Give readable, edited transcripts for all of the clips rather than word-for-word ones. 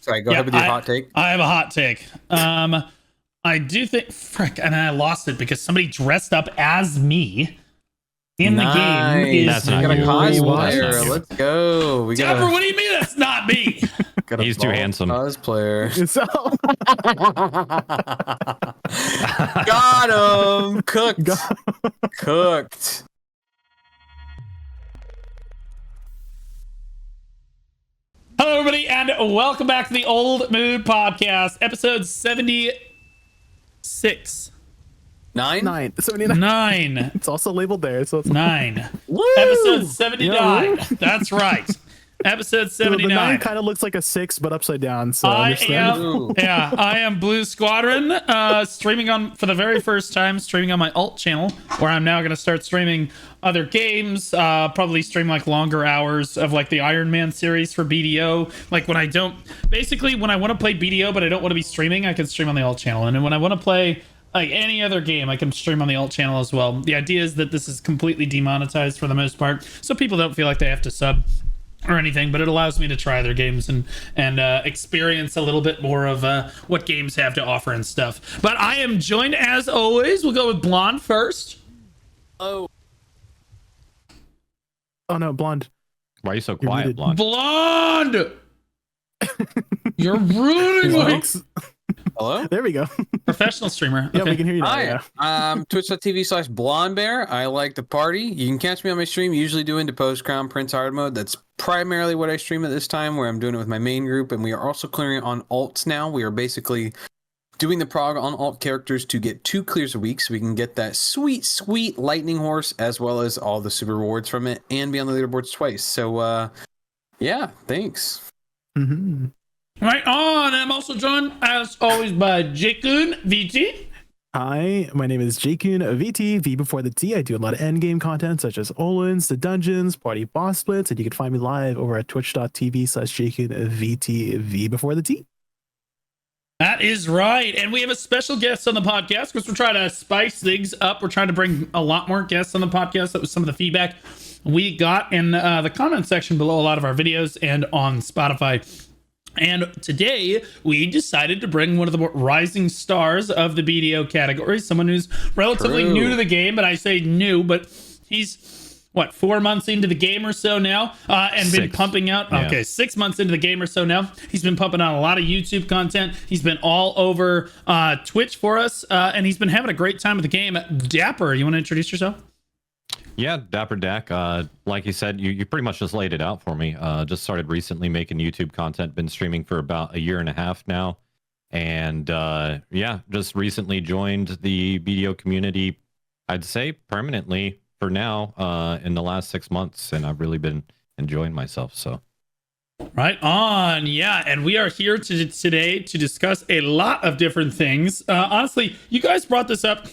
Sorry, go ahead with your hot take. I have a hot take. I do think, frick, and I lost it because somebody dressed up as me in the game. That's We not got a you. cosplayer. That's not you. Let's go. We got Dapper, what do you mean that's not me? He's too handsome. Cosplayer. So, Got him. Cooked. Cooked. Hello, everybody, and welcome back to the Old Mood Podcast, episode 76. 9? 9. it's also labeled there. So it's 9. Woo! Episode 79. Yeah. That's right. Episode the 79. 9 kind of looks like a 6, but upside down. So I understand. am Blue Squadron, streaming on for the very first time, streaming on my alt channel, where I'm now going to start streaming other games, probably stream like longer hours of like the Iron Man series for BDO. Like when I want to play BDO, but I don't want to be streaming, I can stream on the alt channel. And then when I want to play like any other game, I can stream on the alt channel as well. The idea is that this is completely demonetized for the most part, so people don't feel like they have to sub or anything, but it allows me to try their games and experience a little bit more of what games have to offer and stuff. But I am joined, as always, we'll go with Blonde first. Oh. Oh no, Blonde. Why are you so quiet, muted. Blonde? Blonde! You're ruining me. Thanks. Hello? There we go. Professional streamer. Yeah, Okay. we can hear you now. Hi. Yeah. Twitch.tv/blondebear. I like to party. You can catch me on my stream, usually doing the post-crown Prince hard mode. That's primarily what I stream at this time, where I'm doing it with my main group, and we are also clearing it on alts now. We are basically doing the prog on alt characters to get 2 clears a week, so we can get that sweet, sweet lightning horse, as well as all the super rewards from it, and be on the leaderboards twice. So, yeah, thanks. Mm-hmm. Right on. I'm also joined, as always, by Jakun VT. Hi, my name is Jakun VT, V before the T. I do a lot of endgame content such as Olins, the dungeons, party boss splits, and you can find me live over at twitch.tv/Jakun VT, V before the T. That is right. And we have a special guest on the podcast because we're trying to spice things up. We're trying to bring a lot more guests on the podcast. That was some of the feedback we got in the comment section below a lot of our videos and on Spotify. And today we decided to bring one of the more rising stars of the BDO category, someone who's relatively new to the game, but I say new, but he's 4 months into the game or so now, and been pumping out. Yeah. Okay, 6 months into the game or so now. He's been pumping out a lot of YouTube content. He's been all over Twitch for us, and he's been having a great time with the game. Dapper, you want to introduce yourself? Yeah, Dapper Dak. Like you said, you pretty much just laid it out for me. Just started recently making YouTube content. Been streaming for about 1.5 years now. And yeah, just recently joined the BDO community, I'd say permanently for now, in the last 6 months. And I've really been enjoying myself. So Right on. Yeah, and we are here today to discuss a lot of different things. Honestly, you guys brought this up.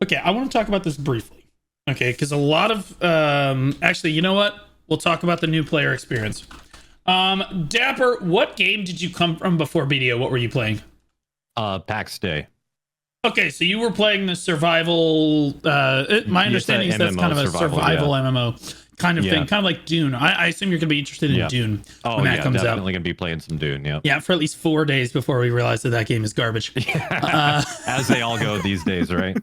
Okay, I want to talk about this briefly. Okay, because a lot of actually, you know what? We'll talk about the new player experience. Dapper, what game did you come from before BDO? What were you playing? PAX Day. Okay, so you were playing the survival. My understanding is that's kind of a survival MMO kind of thing, kind of like Dune. I assume you're going to be interested in Dune when that comes out. Definitely going to be playing some Dune. Yeah. Yeah, for at least 4 days before we realize that game is garbage. As they all go these days, right?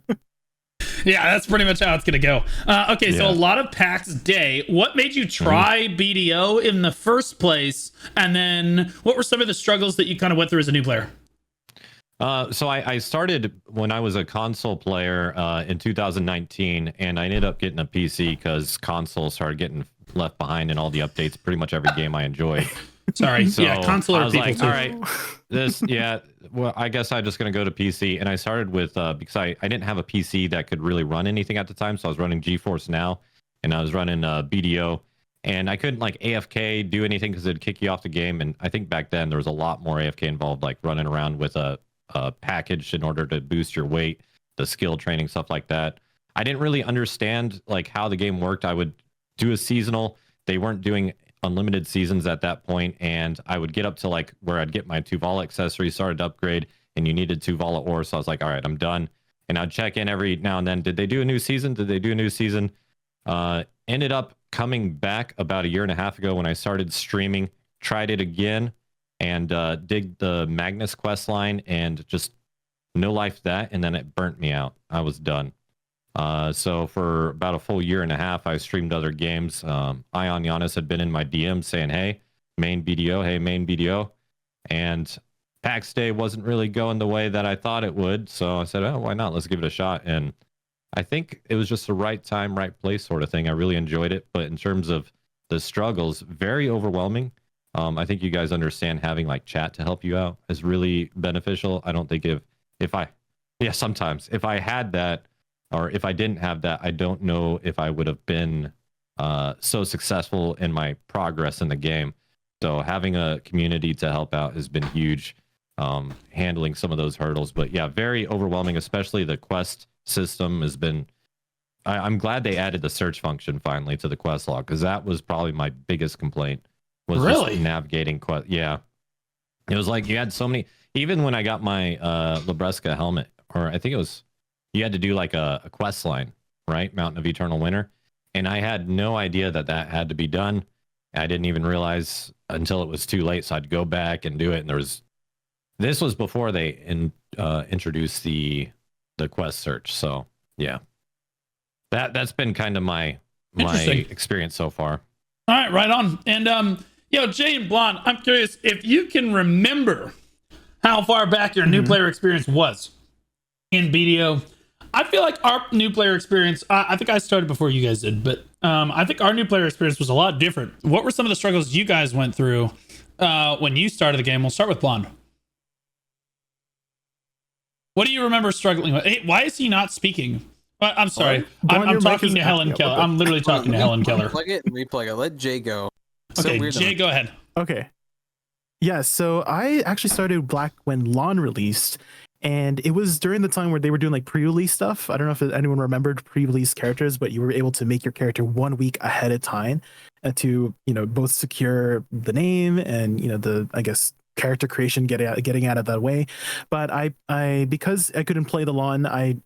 Yeah, that's pretty much how it's going to go. Okay, so a lot of PAX Day. What made you try BDO in the first place? And then what were some of the struggles that you kind of went through as a new player? So I started when I was a console player in 2019, and I ended up getting a PC because console started getting left behind in all the updates. Pretty much every game I enjoyed. Sorry, so yeah, console I or was people like, too. all right, well, I guess I'm just gonna go to PC, and I started with because I didn't have a PC that could really run anything at the time, so I was running GeForce Now, and I was running BDO, and I couldn't like AFK do anything because it'd kick you off the game, and I think back then there was a lot more AFK involved, like running around with a package in order to boost your weight, the skill training, stuff like that. I didn't really understand like how the game worked. I would do a seasonal. They weren't doing unlimited seasons at that point, and I would get up to like where I'd get my Tuvala accessories, started to upgrade, and you needed Tuvala ore, so I was like, all right, I'm done. And I'd check in every now and then. Did they do a new season? Ended up coming back about 1.5 years ago when I started streaming, tried it again, and did the Magnus quest line and just no life that, and then it burnt me out. I was done. So for about a full year and a half, I streamed other games. Ion Giannis had been in my DM saying, hey, main BDO. And PAX Day wasn't really going the way that I thought it would. So I said, oh, why not? Let's give it a shot. And I think it was just the right time, right place sort of thing. I really enjoyed it. But in terms of the struggles, very overwhelming. I think you guys understand having like chat to help you out is really beneficial. I don't think sometimes if I had that, or if I didn't have that, I don't know if I would have been so successful in my progress in the game. So having a community to help out has been huge, handling some of those hurdles. But yeah, very overwhelming, especially the quest system has been... I'm glad they added the search function finally to the quest log, because that was probably my biggest complaint, was Really? just navigating quest. Yeah. It was like you had so many... Even when I got my Labresca helmet, or I think it was... You had to do like a quest line, right? Mountain of Eternal Winter. And I had no idea that had to be done. I didn't even realize until it was too late. So I'd go back and do it. And this was before they introduced the quest search. So yeah, that's been kind of my experience so far. All right, right on. And Jay and Blonde, I'm curious if you can remember how far back your new player experience was in BDO. I feel like our new player experience, I think I started before you guys did, but I think our new player experience was a lot different. What were some of the struggles you guys went through when you started the game? We'll start with Blonde. What do you remember struggling with? Hey, why is he not speaking? I'm sorry. I'm talking to Helen Keller. I'm literally talking to Helen Keller. Plug it and replug it. Let Jay go. Okay, Jay, go ahead. Okay. Yeah, so I actually started Black when Lawn released. And it was during the time where they were doing like pre-release stuff. I don't know if anyone remembered pre-release characters, but you were able to make your character 1 week ahead of time to, both secure the name and, the, I guess, character creation, getting out of that way. But I because I couldn't play the lawn, I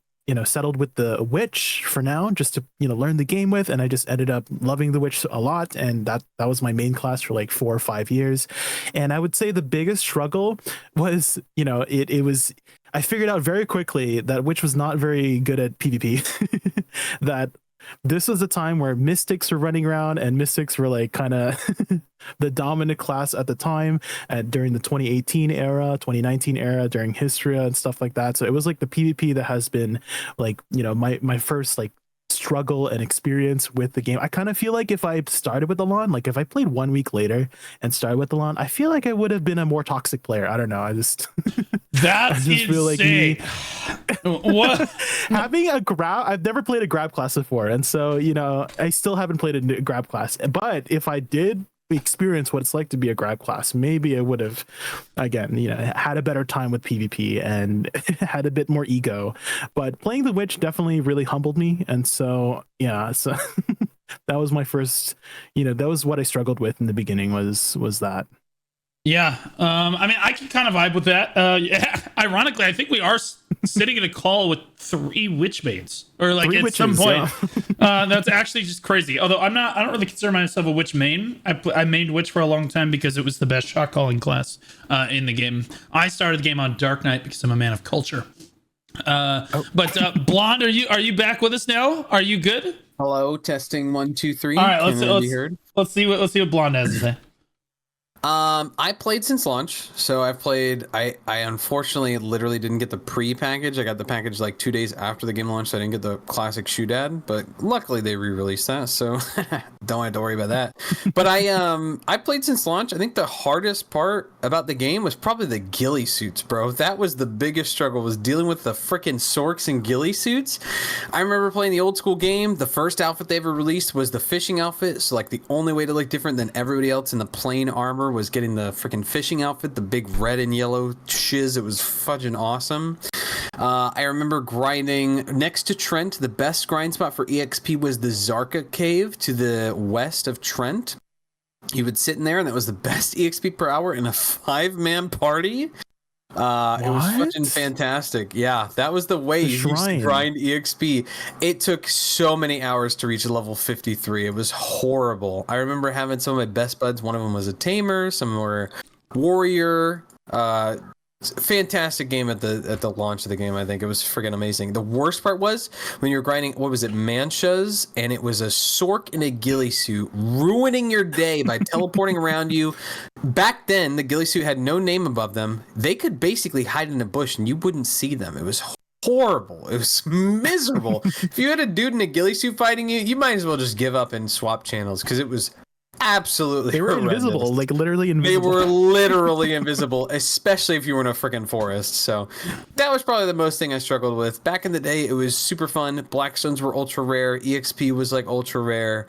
settled with the witch for now, just to learn the game with, and I just ended up loving the witch a lot, and that was my main class for like 4 or 5 years. And I would say the biggest struggle was it was, I figured out very quickly that witch was not very good at PvP. That this was a time where mystics were running around, and mystics were like kind of the dominant class at the time, during the 2018 era, 2019 era, during Histria and stuff like that. So it was like the PvP that has been like, my first like struggle and experience with the game. I kind of feel like if I started with the lawn, like if I played 1 week later and started with the lawn, I feel like I would have been a more toxic player. I don't know. I just that's I just feel like me. What? Having a grab, I've never played a grab class before, and so I still haven't played a grab class. But if I did experience what it's like to be a grab class, maybe I would have again had a better time with PvP and had a bit more ego. But playing the witch definitely really humbled me, and so that was my first, that was what I struggled with in the beginning, was that. Yeah, I mean, I can kind of vibe with that. Yeah, ironically, I think we are sitting in a call with 3 witch mains, or like 3 at witches, some point. Yeah. That's actually just crazy. Although I don't really consider myself a witch main. I mained witch for a long time because it was the best shot calling class in the game. I started the game on Dark Knight because I'm a man of culture. But Blonde, are you back with us now? Are you good? Hello, testing 1 2 3. All right, let's see what Blonde has to say. I played since launch, so I've played. I unfortunately literally didn't get the pre-package. I got the package like 2 days after the game launched. So I didn't get the classic shoe dad, but luckily they re-released that, so don't have to worry about that. But I played since launch. I think the hardest part about the game was probably the ghillie suits, bro. That was the biggest struggle, was dealing with the freaking Sorks and ghillie suits. I remember playing the old school game. The first outfit they ever released was the fishing outfit. So like the only way to look different than everybody else in the plain armor was getting the freaking fishing outfit, the big red and yellow shiz. It was fudging awesome. I remember grinding next to Trent. The best grind spot for EXP was the Zarka cave to the west of Trent. You would sit in there, and that was the best EXP per hour in a 5-man party. It was fucking fantastic. Yeah, that was the way you used to grind EXP. It took so many hours to reach level 53. It was horrible. I remember having some of my best buds. One of them was a tamer. Some were warrior. Fantastic game at the launch of the game. I think it was freaking amazing. The worst part was when you were grinding, what was it, manchas, and it was a sork in a ghillie suit ruining your day by teleporting around you. Back then, the ghillie suit had no name above them. They could basically hide in a bush and you wouldn't see them. It was horrible. It was miserable. If you had a dude in a ghillie suit fighting you, you might as well just give up and swap channels because it was absolutely They were horrendous. invisible, like literally invisible. They were literally invisible, especially if you were in a freaking forest. So that was probably the most thing I struggled with. Back in the day, it was super fun. Blackstones were ultra rare. EXP was like ultra rare.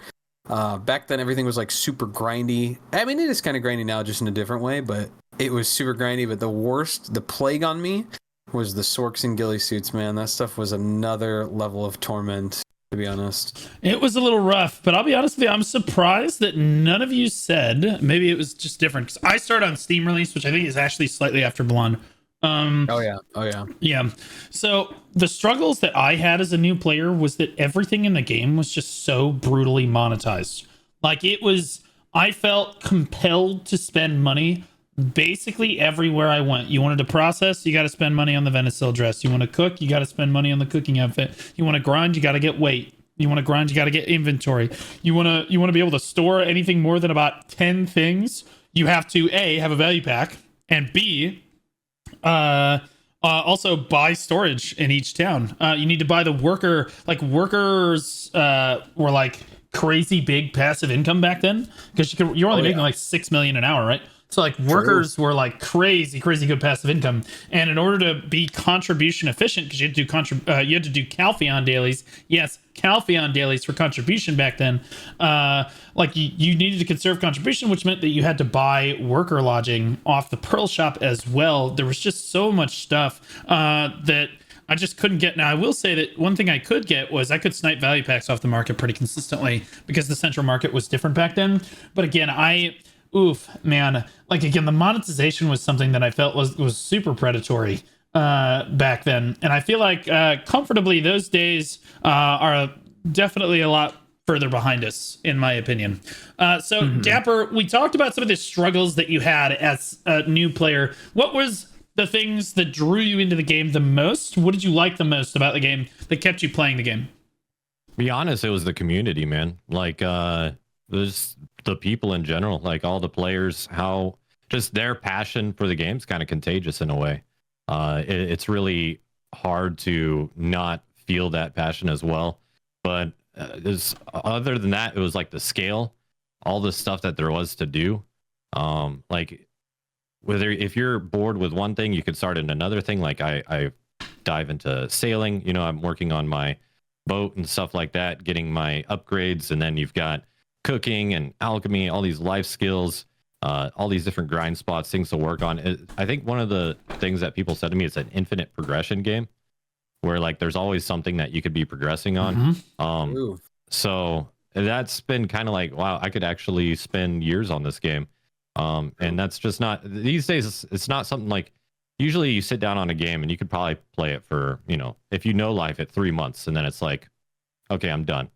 Back then, everything was like super grindy. I mean, it is kind of grindy now, just in a different way, but it was super grindy. But the worst, the plague on me, was the sorks and ghillie suits, man. That stuff was another level of torment, to be honest. It was a little rough, but I'll be honest with you, I'm surprised that none of you said, maybe it was just different, because I started on Steam release, which I think is actually slightly after Blonde. Oh yeah. Yeah. So the struggles that I had as a new player was that everything in the game was just so brutally monetized. Like I felt compelled to spend money basically everywhere I went. You wanted to process, you got to spend money on the Venesil dress. You want to cook, you got to spend money on the cooking outfit. You want to grind, you got to get weight. You want to grind, you got to get inventory. You want to be able to store anything more than about 10 things. You have to A, have a value pack, and B, also buy storage in each town. You need to buy the workers were like crazy big passive income back then, because you're only making like 6 million an hour, right? So like workers were like crazy good passive income, and in order to be contribution efficient, because you had to do Calpheon dailies. Yes, Calpheon dailies for contribution back then. Like you needed to conserve contribution, which meant that you had to buy worker lodging off the Pearl shop as well. There was just so much stuff that I just couldn't get. Now I will say that one thing I could get was I could snipe value packs off the market pretty consistently, because the central market was different back then. But again, like again, the monetization was something that I felt was super predatory back then, and I feel like comfortably those days are definitely a lot further behind us, in my opinion. So Dapper, we talked about some of the struggles that you had as a new player. What was the things that drew you into the game the most? What did you like the most about the game that kept you playing the game? Be honest, it was the community, man. Like there's the people in general, like all the players, how just their passion for the game's kind of contagious in a way. It's really hard to not feel that passion as well. But other than that, it was like the scale, all the stuff that there was to do. Like whether if you're bored with one thing, you could start in another thing. Like I dive into sailing. You know, I'm working on my boat and stuff like that, getting my upgrades, and then you've got cooking and alchemy, all these life skills, all these different grind spots, things to work on. I think one of the things that people said to me is an infinite progression game, where like there's always something that you could be progressing on. So that's been kind of like, wow, I could actually spend years on this game. And that's just not these days. It's not something like, usually you sit down on a game and you could probably play it for, if you know life at 3 months, and then it's like, okay, I'm done.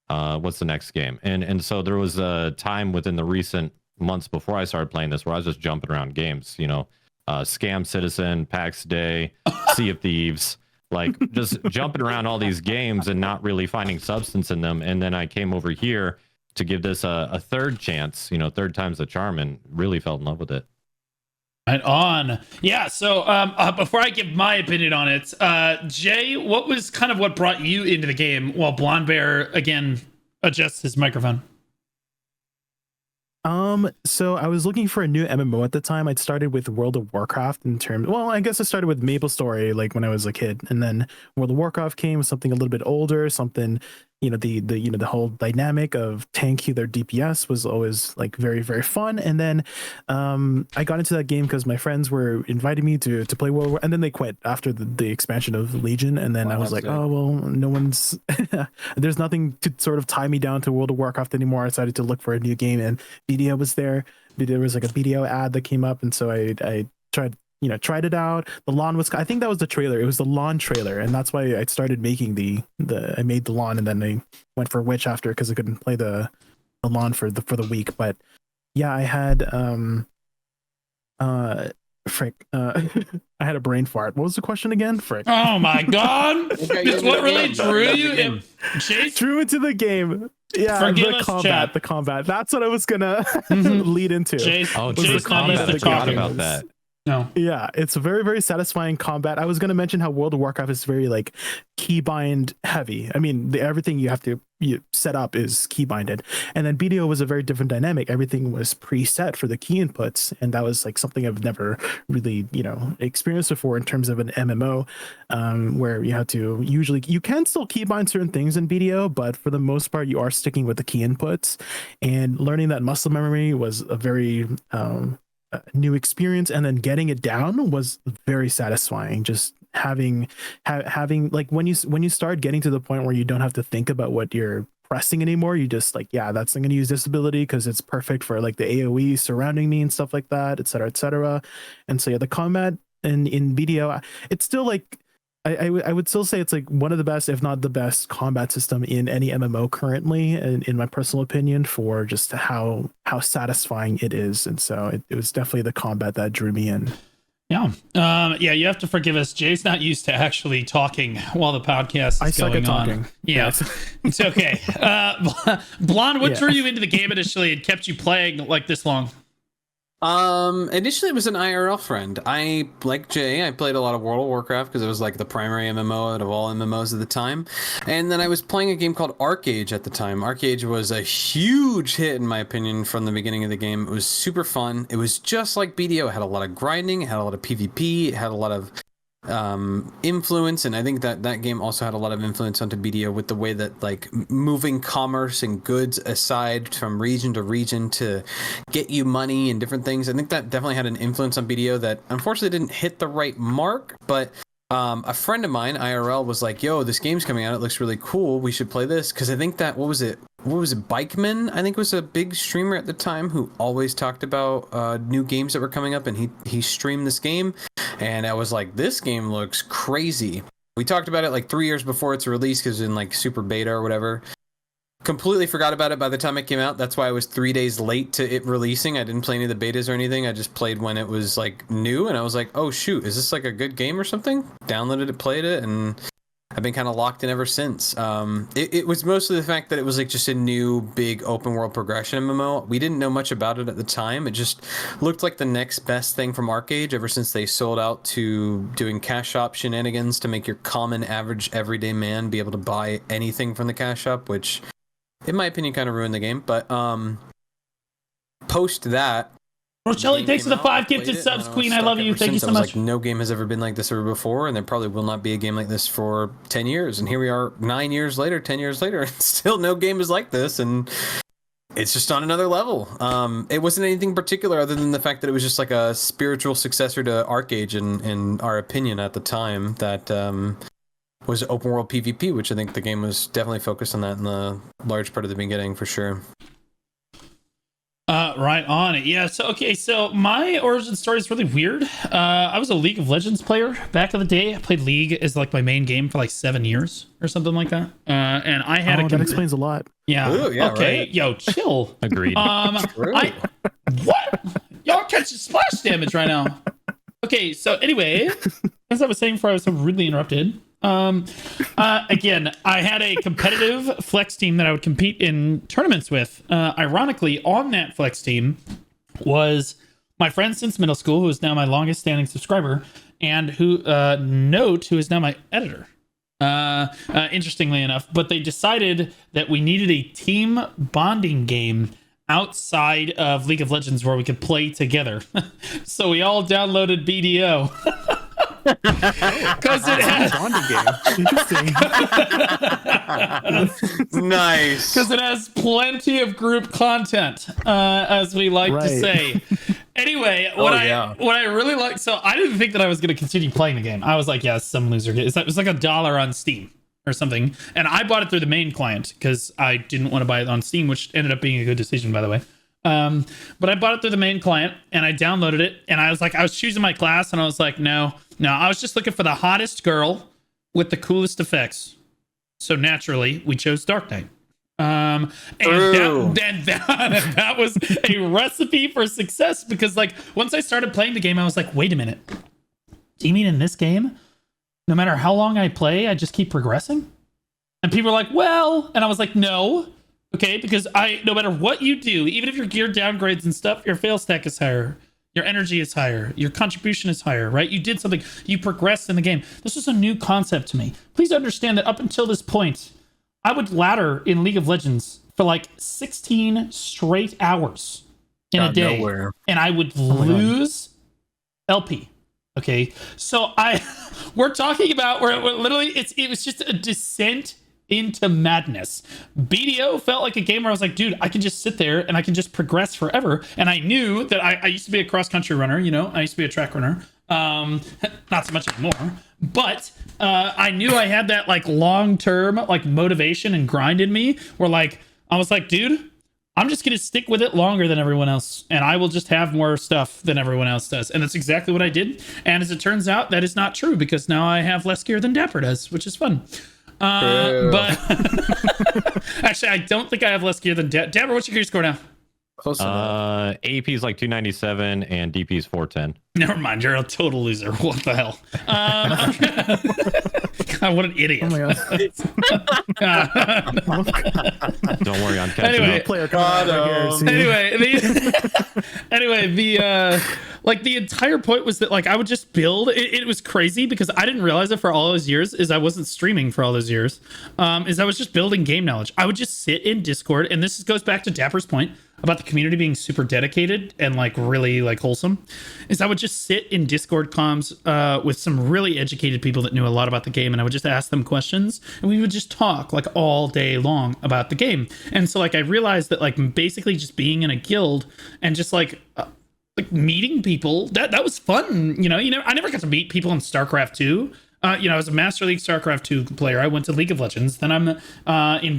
What's the next game? And so there was a time within the recent months before I started playing this where I was just jumping around games, Scam Citizen, PAX Day, Sea of Thieves, like just jumping around all these games and not really finding substance in them. And then I came over here to give this a third chance, third time's the charm, and really fell in love with it. Right on. Yeah, so before I give my opinion on it, Jay, what was kind of what brought you into the game while Blonde Bear, again, adjusts his microphone? So I was looking for a new MMO at the time. I'd started with World of Warcraft I guess I started with MapleStory like when I was a kid, and then World of Warcraft came with something a little bit older, something, the whole dynamic of tank healer DPS was always like very, very fun. And then I got into that game because my friends were inviting me to play World War, and then they quit after the expansion of Legion. And then I was like, oh, well, no one's, there's nothing to sort of tie me down to World of Warcraft anymore. I decided to look for a new game, and BDO was there. There was like a BDO ad that came up, and so I tried it out. The lawn was, I think that was the trailer. It was the lawn trailer, and that's why I started making I made the lawn, and then I went for Witch after because I couldn't play the lawn for the week. But yeah, I had Frick. I had a brain fart. What was the question again? Frick. Oh my god! Okay, It's yeah, what really yeah, drew yeah, you. yeah. Chase, Drew into the game. Yeah, Forgive the us, combat. chat. The combat. That's what I was gonna Mhm. lead into. Chase, Oh, Was the Chase not combat used to the forgot talking. about that. No. Yeah, it's a very, very satisfying combat. I was going to mention how World of Warcraft is very like keybind heavy. I mean, everything you set up is keybinded, and then BDO was a very different dynamic. Everything was preset for the key inputs, and that was like something I've never really experienced before in terms of an MMO, where you have to you can still keybind certain things in BDO, but for the most part you are sticking with the key inputs, and learning that muscle memory was a very new experience, and then getting it down was very satisfying. Just having like when you start getting to the point where you don't have to think about what you're pressing anymore, you just like, yeah, I'm going to use this ability because it's perfect for like the AoE surrounding me and stuff like that, etc., etc. And so yeah, the combat in BDO, it's still like I would still say it's like one of the best, if not the best, combat system in any MMO currently, in my personal opinion, for just how satisfying it is. And so it was definitely the combat that drew me in. Yeah. Yeah, you have to forgive us. Jay's not used to actually talking while the podcast is I suck going at on. talking. Yeah. It's okay. Blonde, what Yeah. drew you into the game initially and kept you playing like this long? Initially it was an IRL friend. I, like Jay, I played a lot of World of Warcraft because it was like the primary MMO out of all MMOs at the time. And then I was playing a game called Arcade at the time. Arcade was a huge hit in my opinion from the beginning of the game. It was super fun. It was just like BDO. It had a lot of grinding, it had a lot of PvP, it had a lot of influence, and I think that game also had a lot of influence onto BDO with the way that like moving commerce and goods aside from region to region to get you money and different things. I think that definitely had an influence on BDO that unfortunately didn't hit the right mark, but a friend of mine IRL was like, yo, this game's coming out, it looks really cool, we should play this. Because I think that what was it Bikeman, I think, was a big streamer at the time who always talked about new games that were coming up, and he streamed this game, and I was like, this game looks crazy. We talked about it like 3 years before its release because in like super beta or whatever. Completely forgot about it by the time it came out. That's why I was 3 days late to it releasing. I didn't play any of the betas or anything. I just played when it was like new, and I was like, oh shoot, is this like a good game or something? Downloaded it, played it, and I've been kind of locked in ever since. It was mostly the fact that it was like just a new big open world progression MMO. We didn't know much about it at the time. It just looked like the next best thing from Arcade ever since they sold out to doing cash shop shenanigans to make your common average everyday man be able to buy anything from the cash shop, which in my opinion kind of ruined the game. But post that, Rochelli, thanks for the 5 gifted subs, Queen. I love you. Thank you so much. Like, no game has ever been like this ever before, and there probably will not be a game like this for 10 years. And here we are 9 years later, 10 years later, and still no game is like this, and it's just on another level. It wasn't anything particular other than the fact that it was just like a spiritual successor to Arcade in our opinion at the time, that was open world PvP, which I think the game was definitely focused on that in the large part of the beginning for sure. Right on it. Yeah. So my origin story is really weird. I was a League of Legends player back in the day. I played League as like my main game for like 7 years or something like that. And I had that explains a lot. Yeah. Ooh, yeah, okay. right? Yo, chill. Agreed. What? Y'all catching splash damage right now. Okay. So anyway, as I was saying before, I was so rudely interrupted. Again, I had a competitive flex team that I would compete in tournaments with. Ironically, on that flex team was my friend since middle school, who is now my longest standing subscriber, and who who is now my editor. Interestingly enough, but they decided that we needed a team bonding game outside of League of Legends where we could play together. So we all downloaded BDO. Because it has bonding game. Interesting. Nice. Because it has plenty of group content, as we like to say. Anyway, what I really like, so I didn't think that I was going to continue playing the game. I was like, yeah, some loser game. It was like $1 on Steam or something, and I bought it through the main client because I didn't want to buy it on Steam, which ended up being a good decision, by the way. But I bought it through the main client and I downloaded it, and I was choosing my class, and I was like, no, I was just looking for the hottest girl with the coolest effects. So naturally, we chose Dark Knight. And True. that was a recipe for success, because like once I started playing the game, I was like, wait a minute. Do you mean in this game, no matter how long I play, I just keep progressing? And people were like, well, and I was like, no. Okay, because no matter what you do, even if your gear downgrades and stuff, your fail stack is higher. Your energy is higher. Your contribution is higher, right? You did something. You progressed in the game. This was a new concept to me. Please understand that up until this point, I would ladder in League of Legends for like 16 straight hours in a day. Nowhere. And I would lose LP. Okay. So we're talking about where literally it was just a descent into madness. BDO felt like a game where I was like, dude, I can just sit there and I can just progress forever. And I knew that I used to be a cross-country runner, you know, I used to be a track runner. Not so much anymore, but I knew I had that like long-term like motivation and grind in me where like, I was like, dude, I'm just going to stick with it longer than everyone else, and I will just have more stuff than everyone else does. And that's exactly what I did. And as it turns out, that is not true, because now I have less gear than Dapper does, which is fun. But actually, I don't think I have less gear than Dapper. What's your gear score now? Close enough. AP is like 297 and DP is 410. Never mind, you're a total loser. What the hell? God, what an idiot. Oh my god. Don't worry, I'm catching Anyway, up. Player coming out right here, see? anyway, the entire point was that like I would just build. It was crazy because I didn't realize it for all those years. Is I wasn't streaming for all those years. Is I was just building game knowledge. I would just sit in Discord, and this goes back to Dapper's point about the community being super dedicated and like really like wholesome. Is I would just sit in Discord comms with some really educated people that knew a lot about the game, and I would just ask them questions, and we would just talk like all day long about the game. And so like I realized that like basically just being in a guild and just like meeting people, that was fun. You know, I never got to meet people in StarCraft 2. I was a Master League StarCraft 2 player. I went to League of Legends. Then I'm in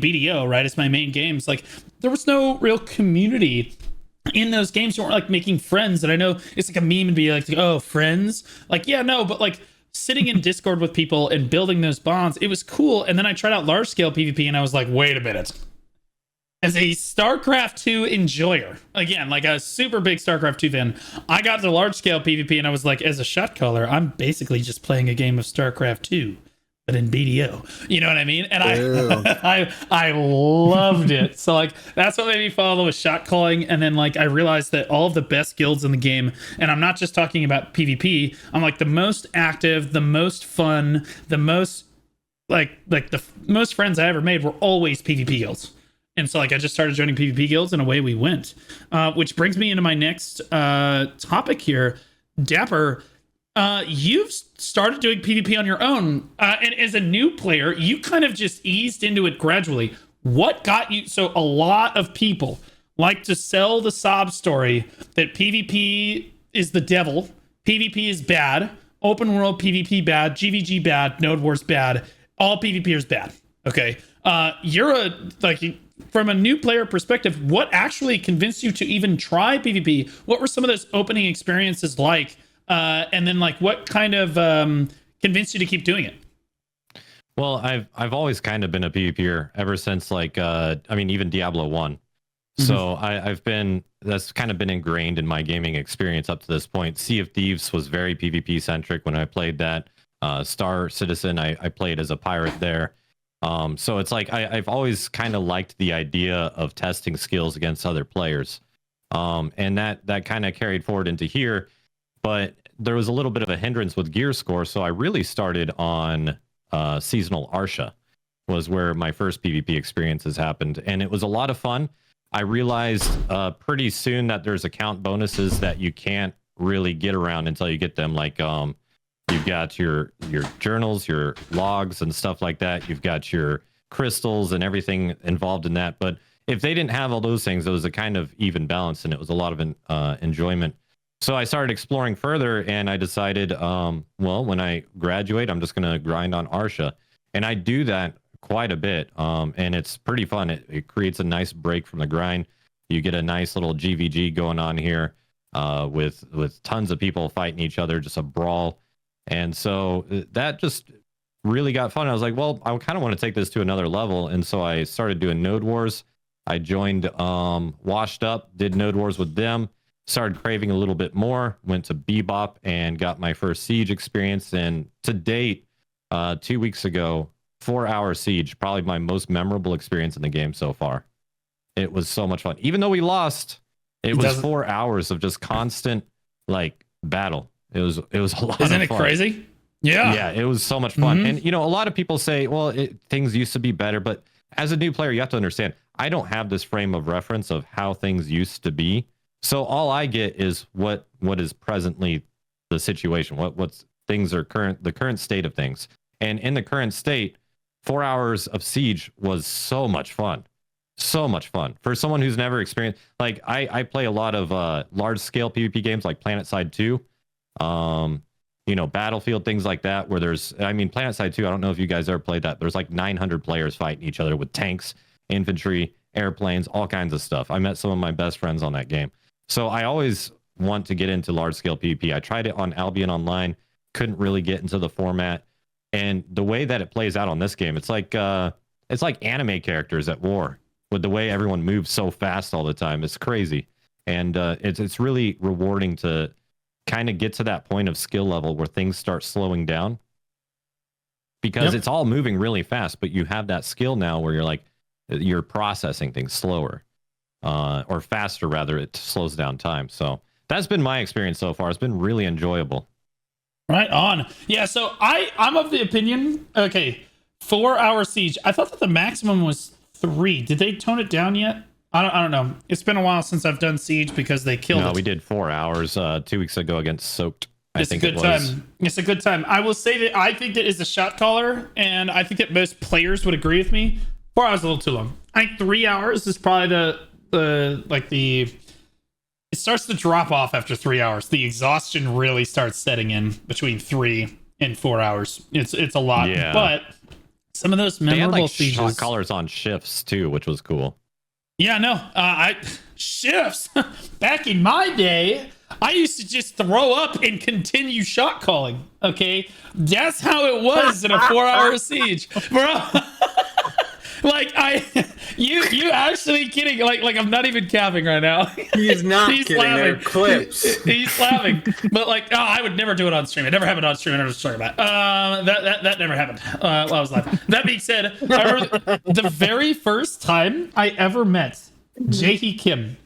BDO, right? It's my main games. Like, there was no real community in those games. You weren't like making friends. And I know it's like a meme and be like, oh, friends? Like, yeah, no, but like sitting in Discord with people and building those bonds, it was cool. And then I tried out large scale PvP and I was like, wait a minute. As a StarCraft 2 enjoyer, again, like a super big StarCraft 2 fan, I got to large scale PvP and I was like, as a shot caller, I'm basically just playing a game of StarCraft 2, but in BDO. You know what I mean? And I loved it. So like that's what made me follow with shot calling. And then like I realized that all of the best guilds in the game, and I'm not just talking about PvP, I'm like the most active, the most fun, the most like the most friends I ever made were always PvP guilds. And so like I just started joining PvP guilds and away we went. Which brings me into my next topic here. Dapper, you've started doing PvP on your own. And as a new player, you kind of just eased into it gradually. What got you? So a lot of people like to sell the sob story that PvP is the devil. PvP is bad. Open world PvP bad. GVG bad. Node Wars bad. All PvPers bad. Okay. From a new player perspective, what actually convinced you to even try PvP? What were some of those opening experiences like? And then like what kind of convinced you to keep doing it? Well, I've always kind of been a PvPer ever since like even Diablo 1. So that's kind of been ingrained in my gaming experience up to this point. Sea of Thieves was very PvP centric when I played that. Star Citizen, I played as a pirate there. So it's like I've always kind of liked the idea of testing skills against other players. And that kind of carried forward into here. But there was a little bit of a hindrance with gear score. So I really started on Seasonal Arsha was where my first PvP experiences happened. And it was a lot of fun. I realized pretty soon that there's account bonuses that you can't really get around until you get them. Like you've got your journals, your logs and stuff like that. You've got your crystals and everything involved in that. But if they didn't have all those things, it was a kind of even balance and it was a lot of enjoyment. So I started exploring further and I decided, when I graduate, I'm just going to grind on Arsha. And I do that quite a bit. And it's pretty fun. It creates a nice break from the grind. You get a nice little GVG going on here with tons of people fighting each other, just a brawl. And so that just really got fun. I was like, well, I kind of want to take this to another level. And so I started doing Node Wars. I joined Washed Up, did Node Wars with them, started craving a little bit more, went to Bebop and got my first Siege experience. And to date, 2 weeks ago, 4-hour Siege, probably my most memorable experience in the game so far. It was so much fun. Even though we lost, it was 4 hours of just constant like battle. It was a lot of fun. Isn't it crazy? Yeah, it was so much fun. And a lot of people say, well, things used to be better, but as a new player, you have to understand, I don't have this frame of reference of how things used to be. So all I get is what is presently the situation, what's things are the current state of things. And in the current state, 4 hours of Siege was so much fun. So much fun for someone who's never experienced. Like I play a lot of large scale PvP games like PlanetSide 2, Battlefield, things like that, where PlanetSide 2, I don't know if you guys ever played that. There's like 900 players fighting each other with tanks, infantry, airplanes, all kinds of stuff. I met some of my best friends on that game. So I always want to get into large scale PvP. I tried it on Albion Online, couldn't really get into the format. And the way that it plays out on this game, it's like anime characters at war, with the way everyone moves so fast all the time. It's crazy. And it's really rewarding to kind of get to that point of skill level where things start slowing down, because it's all moving really fast, but you have that skill now where you're processing things slower, or faster rather. It slows down time. So that's been my experience so far. It's been really enjoyable. Right on. Yeah, so I'm of the opinion, 4-hour Siege. I thought that the maximum was 3. Did they tone it down yet? I don't know. It's been a while since I've done Siege because they killed it. No, we did 4 hours 2 weeks ago against Soaked. It's a good time. It's a good time. I will say that I think that is a shot caller, and I think that most players would agree with me. 4 hours is a little too long. I think 3 hours is probably it starts to drop off after 3 hours. The exhaustion really starts setting in between 3 and 4 hours. It's a lot. Yeah. But some of those memorable sieges, sieges, shot callers on shifts too, which was cool. Yeah, no. Shifts. Back in my day, I used to just throw up and continue shot calling. Okay, that's how it was in a 4-hour siege, bro. You actually kidding? Like I'm not even capping right now. He's not kidding. Laughing. They're clips. He's laughing, but I would never do it on stream. It never happened on stream. I never talking about that never happened while I was laughing. That being said, I remember the very first time I ever met Jaehee Kim.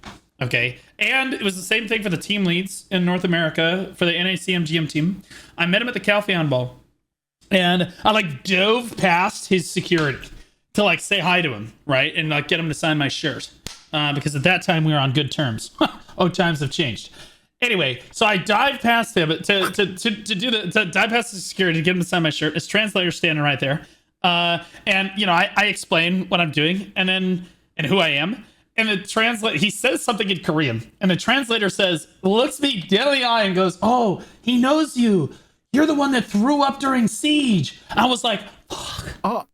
Okay, and it was the same thing for the team leads in North America for the NACM GM team. I met him at the Calpheon Ball, and I dove past his security to say hi to him, right, and get him to sign my shirt, because at that time we were on good terms. Times have changed. Anyway, so I dive past him to dive past the security to get him to sign my shirt. His translator standing right there, and I explain what I'm doing and who I am. And the translator, he says something in Korean, and the translator looks me dead in the eye and goes, "Oh, he knows you. You're the one that threw up during Siege." I was like, "Fuck." Oh.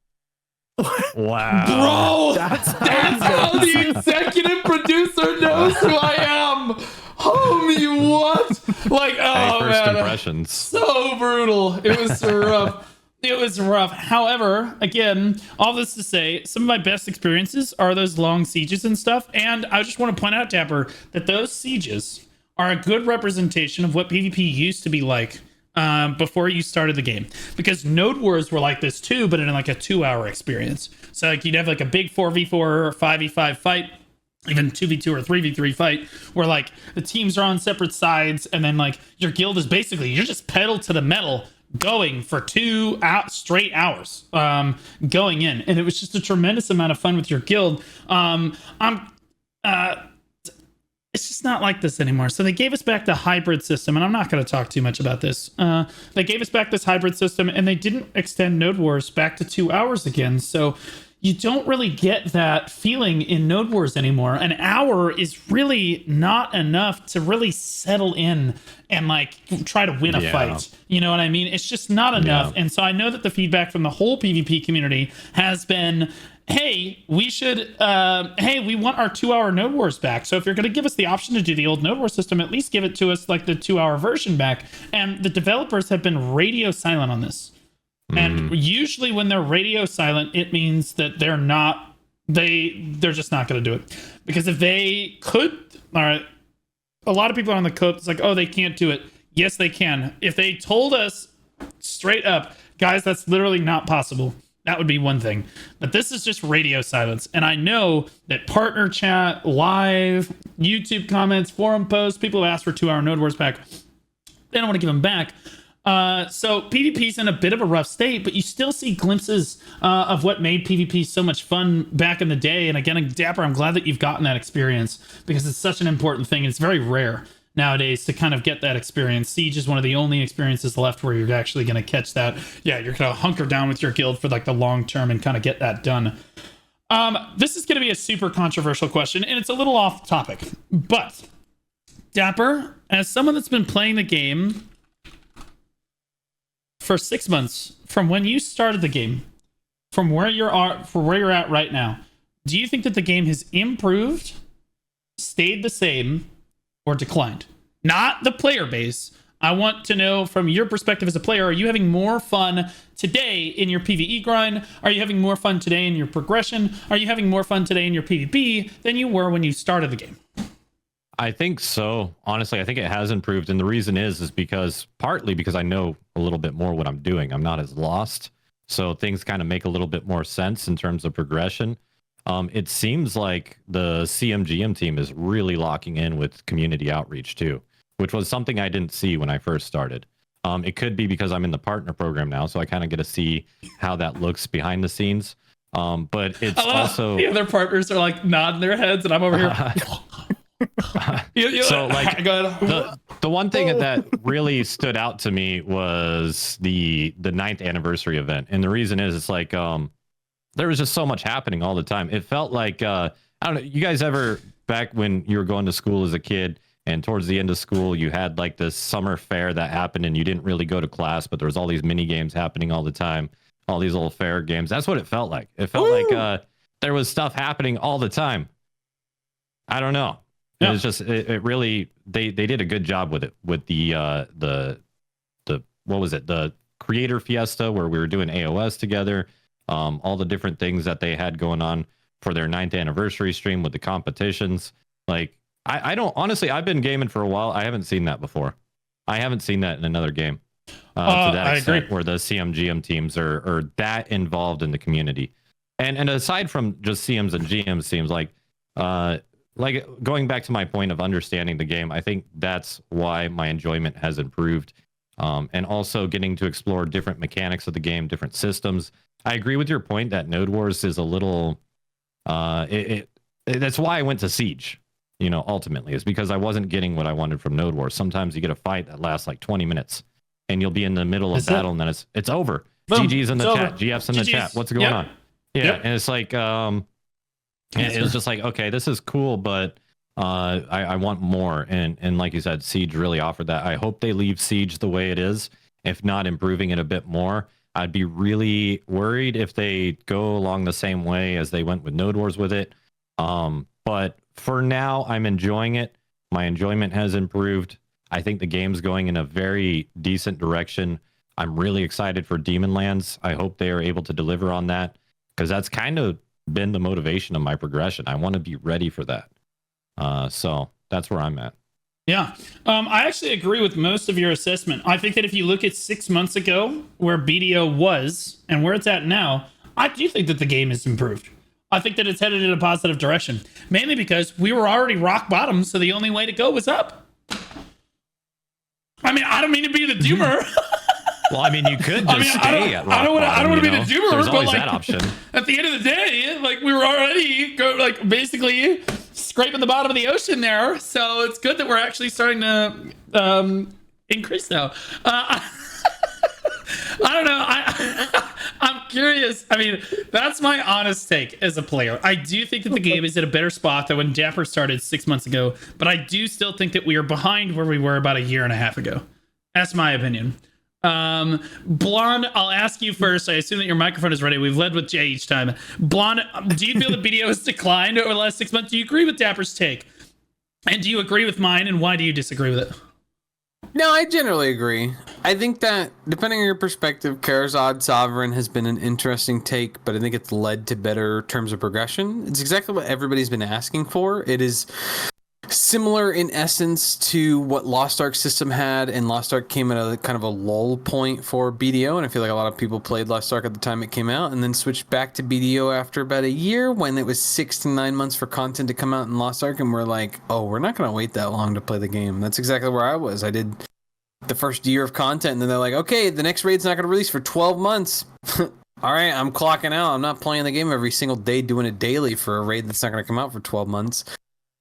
Bro, Wow. that's how the executive producer knows who I am. Homie, what? First man. impressions. So brutal. It was rough. It was rough. However, again, all this to say, some of my best experiences are those long sieges and stuff. And I just want to point out, Dapper, that those sieges are a good representation of what PvP used to be like before you started the game. Because Node Wars were like this too, but in a 2-hour experience. So you'd have a big 4v4 or 5v5 fight, even 2v2 or 3v3 fight, where the teams are on separate sides, and then your guild is basically, you're just pedal to the metal going for 2 straight hours going in, and it was just a tremendous amount of fun with your guild. It's just not like this anymore. So they gave us back the hybrid system, and I'm not going to talk too much about this. They gave us back this hybrid system, and they didn't extend Node Wars back to 2 hours again. So you don't really get that feeling in Node Wars anymore. An hour is really not enough to really settle in and try to win a fight. You know what I mean? It's just not enough. And so I know that the feedback from the whole PvP community has been, hey, we want our 2-hour Node Wars back. So if you're going to give us the option to do the old Node Wars system, at least give it to us the 2-hour version back. And the developers have been radio silent on this. And usually when they're radio silent, it means that they're not they're just not going to do it. Because if they could, all right, a lot of people on the coast, it's like, oh, they can't do it. Yes, they can. If they told us straight up, guys, that's literally not possible, that would be one thing. But this is just radio silence. And I know that partner chat, live, YouTube comments, forum posts, people have asked for 2-hour Node Wars back. They don't want to give them back. So PvP's in a bit of a rough state, but you still see glimpses of what made PvP so much fun back in the day. And again, Dapper, I'm glad that you've gotten that experience because it's such an important thing. It's very rare nowadays to kind of get that experience. Siege is one of the only experiences left where you're actually going to catch that. Yeah, you're going to hunker down with your guild for like the long term and kind of get that done. This is going to be a super controversial question, and it's a little off topic. But Dapper, as someone that's been playing the game for 6 months, from when you started the game, from where you're at right now, do you think that the game has improved, stayed the same, or declined? Not the player base. I want to know from your perspective as a player, are you having more fun today in your PvE grind? Are you having more fun today in your progression? Are you having more fun today in your PvP than you were when you started the game? I think so. Honestly, I think it has improved. And the reason is because partly because I know a little bit more what I'm doing. I'm not as lost. So things kind of make a little bit more sense in terms of progression. It seems like the CMGM team is really locking in with community outreach too, which was something I didn't see when I first started. It could be because I'm in the partner program now, so I kind of get to see how that looks behind the scenes. But it's also the other partners are like nodding their heads, and I'm over here. So like the one thing that really stood out to me was the 9th anniversary event, and the reason is it's like there was just so much happening all the time. It felt like I don't know, you guys ever, back when you were going to school as a kid and towards the end of school you had like this summer fair that happened and you didn't really go to class, but there was all these mini games happening all the time, all these little fair games. That's what it felt like. It felt like there was stuff happening all the time. I don't know. Yeah. It was just it really they did a good job with it, with the what was it, the creator fiesta where we were doing AOS together, all the different things that they had going on for their 9th anniversary stream with the competitions. Like I don't honestly, I've been gaming for a while. I haven't seen that before. I haven't seen that in another game to that extent where the CMGM teams are that involved in the community. And aside from just CMs and GMs teams, like going back to my point of understanding the game, I think that's why my enjoyment has improved. And also getting to explore different mechanics of the game, different systems. I agree with your point that Node Wars is a little, that's why I went to Siege, ultimately, is because I wasn't getting what I wanted from Node Wars. Sometimes you get a fight that lasts like 20 minutes and you'll be in the middle of battle and then it's over. Boom. GG's in the chat, Over. GF's in the chat. What's going on? Yeah. Yep. And it's like, it was just like, okay, this is cool, but I want more. And like you said, Siege really offered that. I hope they leave Siege the way it is, if not improving it a bit more. I'd be really worried if they go along the same way as they went with Node Wars with it. But for now, I'm enjoying it. My enjoyment has improved. I think the game's going in a very decent direction. I'm really excited for Demon Lands. I hope they are able to deliver on that, because that's kind of been the motivation of my progression. I want to be ready for that. So that's where I'm at. Yeah. I actually agree with most of your assessment. I think that if you look at 6 months ago where BDO was and where it's at now, I do think that the game has improved. I think that it's headed in a positive direction, mainly because we were already rock bottom, so the only way to go was up. I mean, I don't mean to be the doomer. Well, I mean, you could just stay at rock bottom. I don't want to be the doomer, There's but always like, that option. At the end of the day, like, we were already basically scraping the bottom of the ocean there. So it's good that we're actually starting to increase now. I don't know. I'm curious. I mean, that's my honest take as a player. I do think that the game is at a better spot than when Dapper started 6 months ago, but I do still think that we are behind where we were about a year and a half ago. That's my opinion. Blonde, I'll ask you first. I assume that your microphone is ready. We've led with Jay each time. Blonde, do you feel that BDO has declined over the last 6 months? Do you agree with Dapper's take? And do you agree with mine? And why do you disagree with it? No, I generally agree. I think that depending on your perspective, Karazad Sovereign has been an interesting take, but I think it's led to better terms of progression. It's exactly what everybody's been asking for. It is similar in essence to what Lost Ark system had, and Lost Ark came at a kind of a lull point for BDO, and I feel like a lot of people played Lost Ark at the time it came out and then switched back to BDO after about a year when it was 6 to 9 months for content to come out in Lost Ark, and we're like, oh, we're not going to wait that long to play the game. That's exactly where I was. I did the first year of content, and then they're like, okay, the next raid's not going to release for 12 months. All right, I'm clocking out. I'm not playing the game every single day doing it daily for a raid that's not going to come out for 12 months.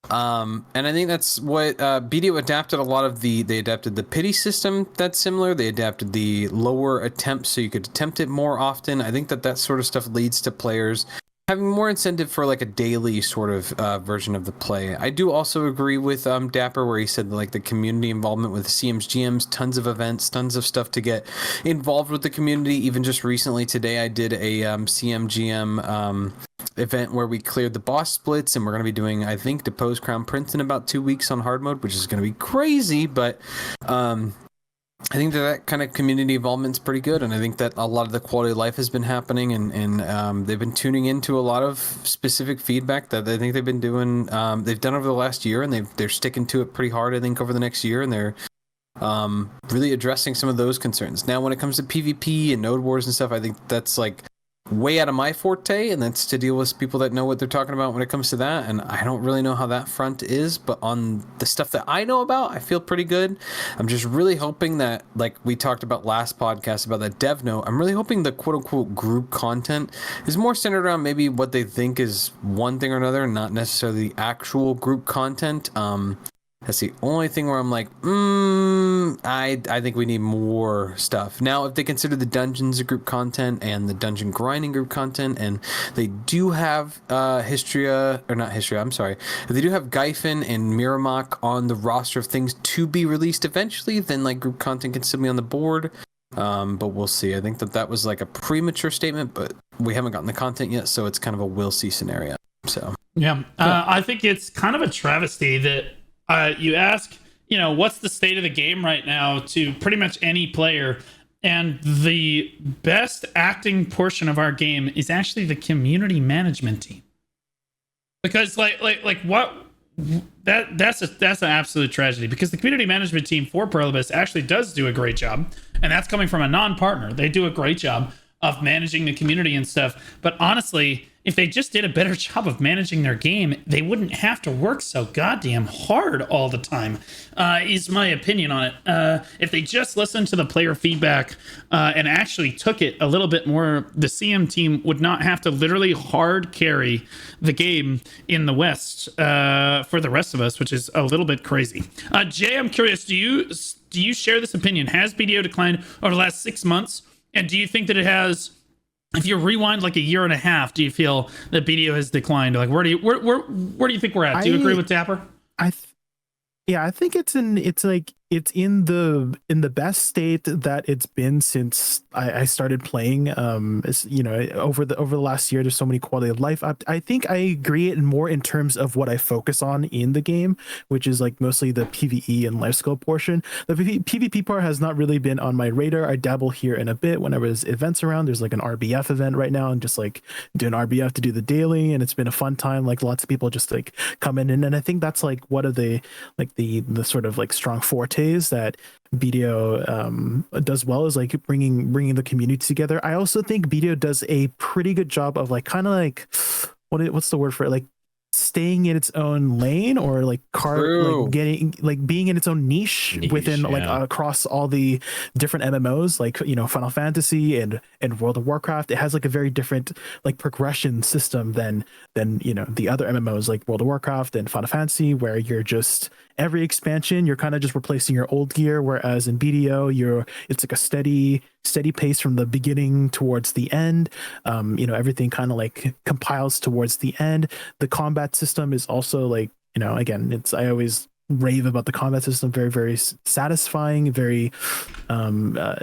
And I think that's what BDO adapted a lot of they adapted the pity system that's similar. They adapted the lower attempts so you could attempt it more often. I think that sort of stuff leads to players having more incentive for like a daily sort of version of the play. I do also agree with Dapper where he said like the community involvement with CMs, GMs, tons of events, tons of stuff to get involved with the community. Even just recently today, I did a CM GM event where we cleared the boss splits, and we're going to be doing, I think, Depose Crown Prince in about 2 weeks on hard mode, which is going to be crazy, but I think that kind of community involvement is pretty good, and I think that a lot of the quality of life has been happening, and they've been tuning into a lot of specific feedback that I think they've been doing. They've done over the last year, and they're sticking to it pretty hard. I think over the next year, and they're really addressing some of those concerns. Now, when it comes to PvP and node wars and stuff, I think that's like way out of my forte, and that's to deal with people that know what they're talking about when it comes to that, and I don't really know how that front is, but on the stuff that I know about, I feel pretty good. I'm just really hoping that, like we talked about last podcast about that dev note, I'm really hoping the quote-unquote group content is more centered around maybe what they think is one thing or another, and not necessarily the actual group content. That's the only thing where I'm like, I think we need more stuff. Now, if they consider the dungeons group content and the dungeon grinding group content, and they do have if they do have Gyfin and Miramok on the roster of things to be released eventually, then like group content can still be on the board. But we'll see. I think that was like a premature statement, but we haven't gotten the content yet, so it's kind of a we'll see scenario. So yeah, I think it's kind of a travesty that you ask, what's the state of the game right now to pretty much any player, and the best acting portion of our game is actually the community management team. Because that's an absolute tragedy, because the community management team for Pluribus actually does do a great job, and that's coming from a non-partner. They do a great job of managing the community and stuff, but honestly, if they just did a better job of managing their game, they wouldn't have to work so goddamn hard all the time, is my opinion on it. If they just listened to the player feedback and actually took it a little bit more, the CM team would not have to literally hard carry the game in the West for the rest of us, which is a little bit crazy. Jay, I'm curious, do you share this opinion? Has BDO declined over the last 6 months? And do you think that it has... If you rewind like a year and a half, do you feel that BDO has declined? Like, where do you think we're at? Do you agree with Dapper? I think it's in the best state that it's been since I started playing. Over the last year, there's so many quality of life. I think I agree it more in terms of what I focus on in the game, which is like mostly the PvE and life skill portion. The PvP part has not really been on my radar. I dabble here in a bit whenever there's events around. There's like an RBF event right now, and just like doing RBF to do the daily, and it's been a fun time. Like lots of people just like come in, and I think that's like one of the sort of like strong fortes that BDO does well, is like bringing the community together. I also think BDO does a pretty good job of like kind of like what's the word for it, like staying in its own lane, or like being in its own niche within like across all the different MMOs, like Final Fantasy and World of Warcraft. It has like a very different like progression system than the other MMOs like World of Warcraft and Final Fantasy, where you're just every expansion you're kind of just replacing your old gear, whereas in BDO it's like a steady pace from the beginning towards the end. Everything kind of like compiles towards the end. The combat system is also like, again, I always rave about the combat system, very, very satisfying, very again,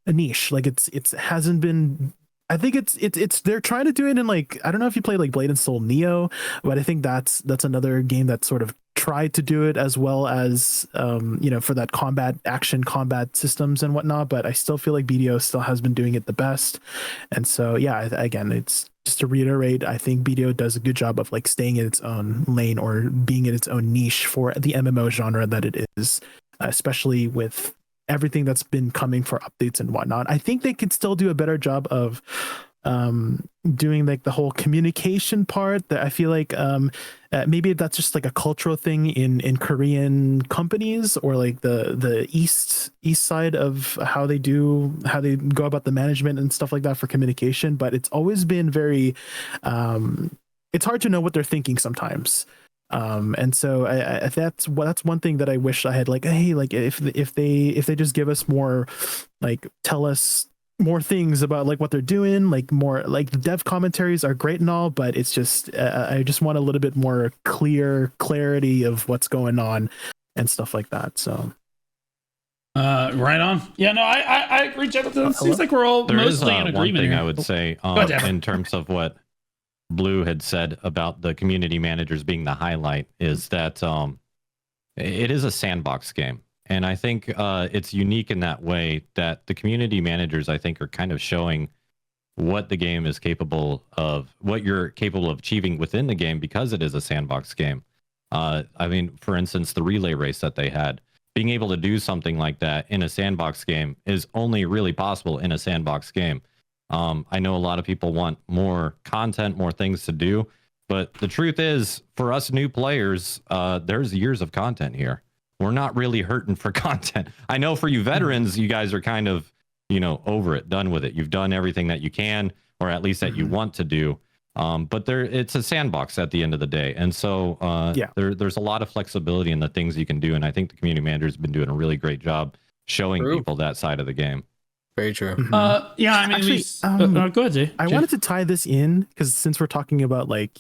a niche. Like it hasn't been, I think it's they're trying to do it in like, I don't know if you play like Blade and Soul Neo, but I think that's another game that sort of tried to do it as well as for that combat systems and whatnot, but I still feel like BDO still has been doing it the best. And so again, it's just to reiterate, I think BDO does a good job of like staying in its own lane or being in its own niche for the MMO genre that it is, especially with everything that's been coming for updates and whatnot. I think they could still do a better job of doing like the whole communication part. That I feel like maybe that's just like a cultural thing in Korean companies, or like the east side of how they go about the management and stuff like that for communication. But it's always been very it's hard to know what they're thinking sometimes. And so that's one thing that I wish I had, like, hey, like if they just give us more, like tell us more things about like what they're doing, like more like the dev commentaries are great and all, but it's just I just want a little bit more clarity of what's going on and stuff like that. So right on. Yeah, no, I agree, Jonathan. It seems like we're all mostly in agreement. One thing here. I would say in terms of what Blue had said about the community managers being the highlight is that it is a sandbox game. And I think it's unique in that way that the community managers, I think, are kind of showing what the game is capable of, what you're capable of achieving within the game, because it is a sandbox game. I mean, for instance, the relay race that they had, being able to do something like that in a sandbox game is only really possible in a sandbox game. I know a lot of people want more content, more things to do, but the truth is, for us new players, there's years of content here. We're not really hurting for content. I know for you veterans, you guys are kind of, over it, done with it. You've done everything that you can, or at least that you want to do. But it's a sandbox at the end of the day. And so there's a lot of flexibility in the things you can do. And I think the community manager's been doing a really great job showing people that side of the game. Very true. Yeah, I mean, actually, go ahead, Jay. I wanted to tie this in because since we're talking about like,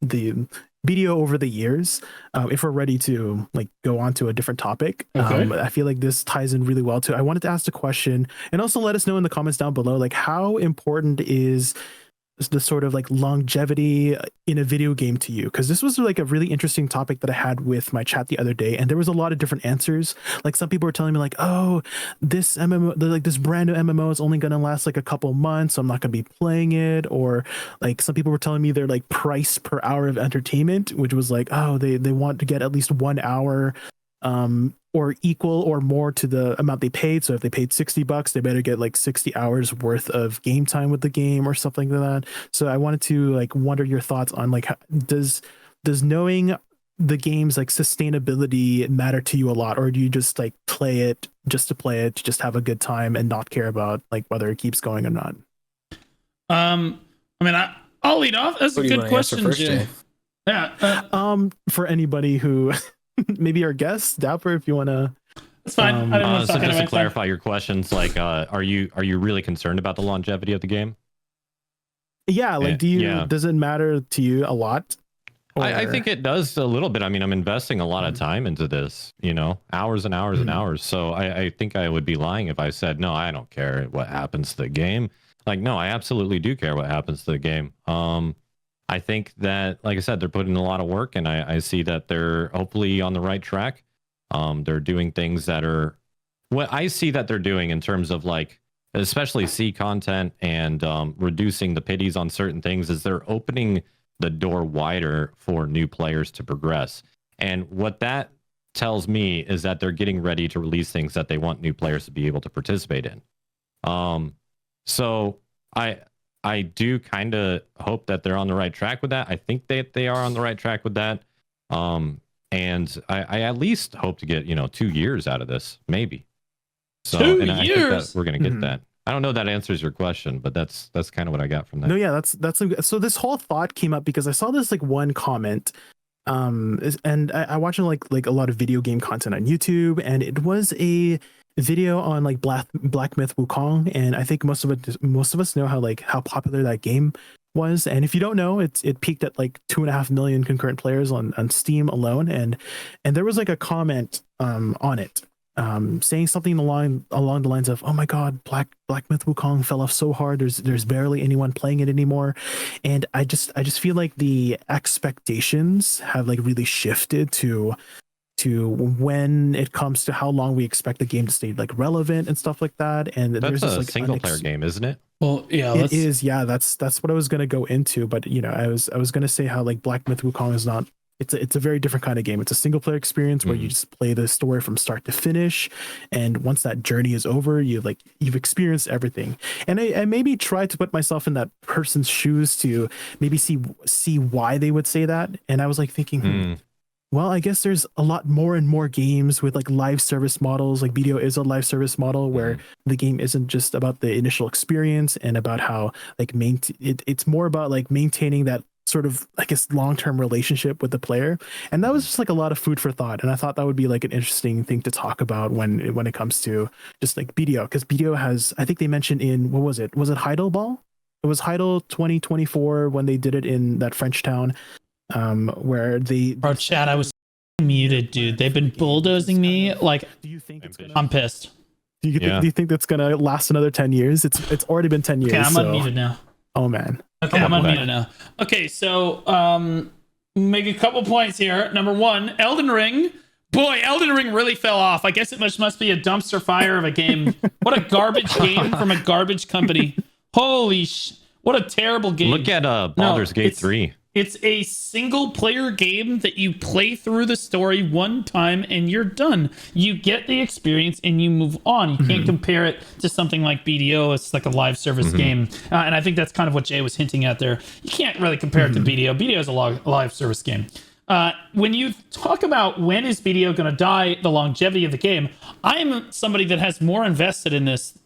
the BDO over the years, if we're ready to like go on to a different topic, I feel like this ties in really well too. I wanted to ask the question, and also let us know in the comments down below, like how important is the sort of like longevity in a video game to you? Because this was like a really interesting topic that I had with my chat the other day, and there was a lot of different answers. Like some people were telling me like, oh, this MMO, like this brand new MMO is only going to last like a couple months, so I'm not going to be playing it. Or like some people were telling me they're like price per hour of entertainment, which was like, oh, they want to get at least 1 hour or equal or more to the amount they paid. So if they paid $60, they better get like 60 hours worth of game time with the game or something like that. So I wanted to like wonder your thoughts on like, does knowing the game's like sustainability matter to you a lot, or do you just like play it just to play it, to just have a good time and not care about like whether it keeps going or not? I mean, I'll lead off. That's a good question, Jay. Yeah. For anybody who maybe our guest, Dapper, if you want to. That's fine. So just to clarify your questions, like, are you really concerned about the longevity of the game? Yeah, like, does it matter to you a lot? I think it does a little bit. I mean, I'm investing a lot of time into this, hours and hours and hours. So I think I would be lying if I said, no, I don't care what happens to the game. Like, no, I absolutely do care what happens to the game. I think that, like I said, they're putting in a lot of work, and I see that they're hopefully on the right track. They're doing things that are what I see that they're doing in terms of like, especially C content and reducing the pities on certain things, is they're opening the door wider for new players to progress. And what that tells me is that they're getting ready to release things that they want new players to be able to participate in. So I do kind of hope that they're on the right track with that. I think that they are on the right track with that. And I at least hope to get, 2 years out of this, maybe. So, 2 and I years? think that we're going to get that. I don't know if that answers your question, but that's kind of what I got from that. No, yeah, so this whole thought came up because I saw this like one comment, and I watch like a lot of video game content on YouTube, and it was a video on like Black Myth Wukong, and I think most of us know how popular that game was. And if you don't know, it peaked at like 2.5 million concurrent players on Steam alone, and there was like a comment on it saying something along the lines of, "Oh my God, Black Myth Wukong fell off so hard. There's barely anyone playing it anymore," and I just feel like the expectations have like really shifted to when it comes to how long we expect the game to stay like relevant and stuff like that. And That's there's just a like single player game, isn't it? Well, yeah, it is, yeah. That's what I was gonna go into, but you know, I was gonna say how like Black Myth Wukong is not. It's a very different kind of game. It's a single player experience where you just play the story from start to finish, and once that journey is over, you've experienced everything. And I maybe tried to put myself in that person's shoes to maybe see why they would say that. And I was like thinking, well, I guess there's a lot more and more games with like live service models. Like BDO is a live service model where the game isn't just about the initial experience and about how like it's more about like maintaining that sort of, I guess, long-term relationship with the player. And that was just like a lot of food for thought. And I thought that would be like an interesting thing to talk about when it comes to just like BDO, because BDO has, I think they mentioned in, what was it? Was it Heidelball? It was Heidel 2024 when they did it in that French town, where Bro, Chad, I was muted, dude. They've been bulldozing me. Like, do you think it's gonna, I'm pissed. do you think that's gonna last another 10 years? It's already been 10 years. Okay, I'm so. unmuted now. Oh man. Okay, I'm unmuted now. Okay, so make a couple points here. Number one, Elden Ring. Boy, Elden Ring really fell off. I guess it must be a dumpster fire of a game. What a garbage game from a garbage company. Holy what a terrible game. Look at Baldur's Gate 3. It's a single player game that you play through the story one time and you're done. You get the experience and you move on. You can't compare it to something like BDO. It's like a live service game. And I think that's kind of what Jay was hinting at there. You can't really compare it to BDO. BDO is a live service game. When you talk about when is BDO going to die, the longevity of the game, I am somebody that has more invested in this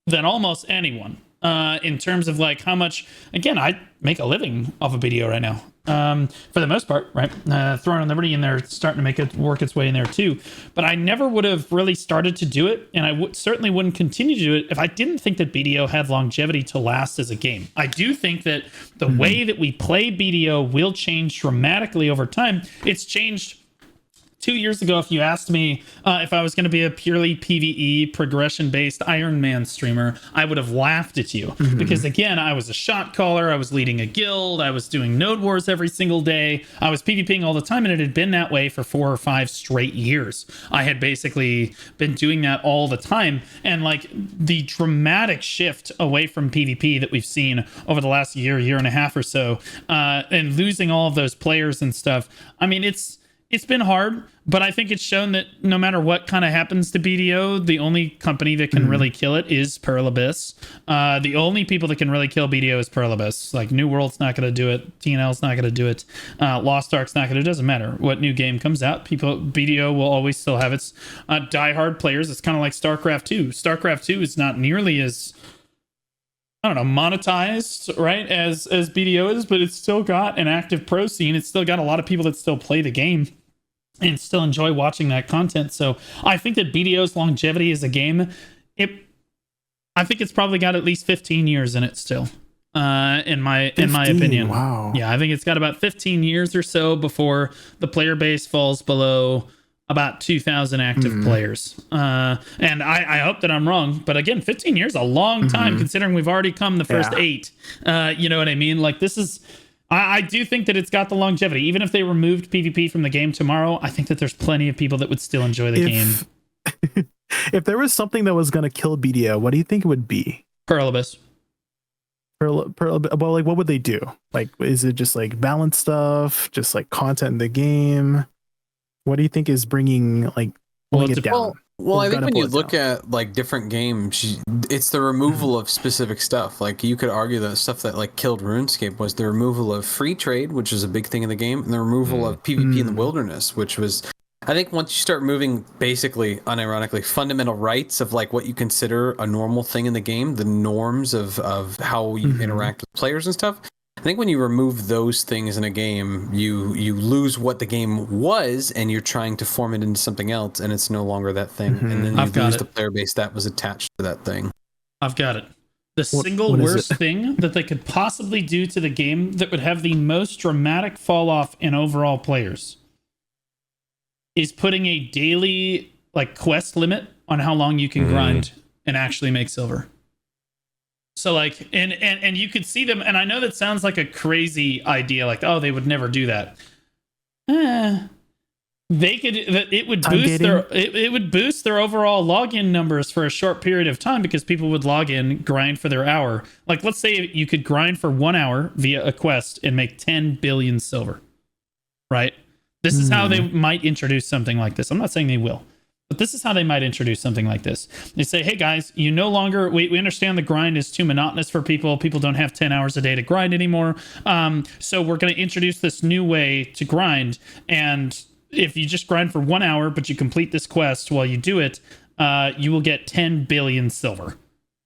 than almost anyone. In terms of like how much, again, I make a living off of BDO right now. For the most part, right? Throwing on Liberty in there, starting to make it work its way in there too. But I never would have really started to do it, and I certainly wouldn't continue to do it if I didn't think that BDO had longevity to last as a game. I do think that the way that we play BDO will change dramatically over time. It's changed 2 years ago. If you asked me if I was going to be a purely PvE progression-based Iron Man streamer, I would have laughed at you because, again, I was a shot caller, I was leading a guild, I was doing node wars every single day, I was PvPing all the time, and it had been that way for 4 or 5 straight years. I had basically been doing that all the time, and like the dramatic shift away from PvP that we've seen over the last year and a half or so, and losing all of those players and stuff. I mean, it's been hard, but I think it's shown that no matter what kind of happens to BDO, the only company that can really kill it is Pearl Abyss. The only people that can really kill BDO is Pearl Abyss. Like, New World's not going to do it. TNL's not going to do it. Lost Ark's not going to. It doesn't matter what new game comes out. BDO will always still have its diehard players. It's kind of like StarCraft 2. StarCraft 2 is not nearly as, I don't know, monetized, right, as BDO is, but it's still got an active pro scene. It's still got a lot of people that still play the game and still enjoy watching that content. So I think that BDO's longevity as a game, I think it's probably got at least 15 years in it still, in my opinion. Wow. Yeah, I think it's got about 15 years or so before the player base falls below about 2,000 active players. And I hope that I'm wrong, but again, 15 years, a long time considering we've already come the first 8. You know what I mean? Like, this is, I do think that it's got the longevity. Even if they removed PvP from the game tomorrow, I think that there's plenty of people that would still enjoy the game. If there was something that was going to kill BDO, what do you think it would be? Pearl Abyss. Well, like, what would they do? Like, is it just like balance stuff, just like content in the game? What do you think is bringing, like, pulling it down? Well, I think when you look at like different games, it's the removal of specific stuff. Like, you could argue that stuff that like killed RuneScape was the removal of free trade, which is a big thing in the game, and the removal of PvP in the wilderness, which was, I think, once you start moving basically, unironically, fundamental rights of like what you consider a normal thing in the game, the norms of how you interact with players and stuff. I think when you remove those things in a game, you lose what the game was, and you're trying to form it into something else, and it's no longer that thing. And then you lose the player base that was attached to that thing. I've got it. The single worst thing that they could possibly do to the game that would have the most dramatic fall off in overall players is putting a daily like quest limit on how long you can grind and actually make silver. So like, and you could see them, and I know that sounds like a crazy idea, like, oh, they would never do that. They could, it would boost it would boost their overall login numbers for a short period of time because people would log in, grind for their hour. Like, let's say you could grind for 1 hour via a quest and make 10 billion silver, right? This is how they might introduce something like this. I'm not saying they will, but this is how they might introduce something like this. They say, hey guys, you no longer, we understand the grind is too monotonous for people. People don't have 10 hours a day to grind anymore. So we're going to introduce this new way to grind. And if you just grind for 1 hour, but you complete this quest while you do it, you will get 10 billion silver.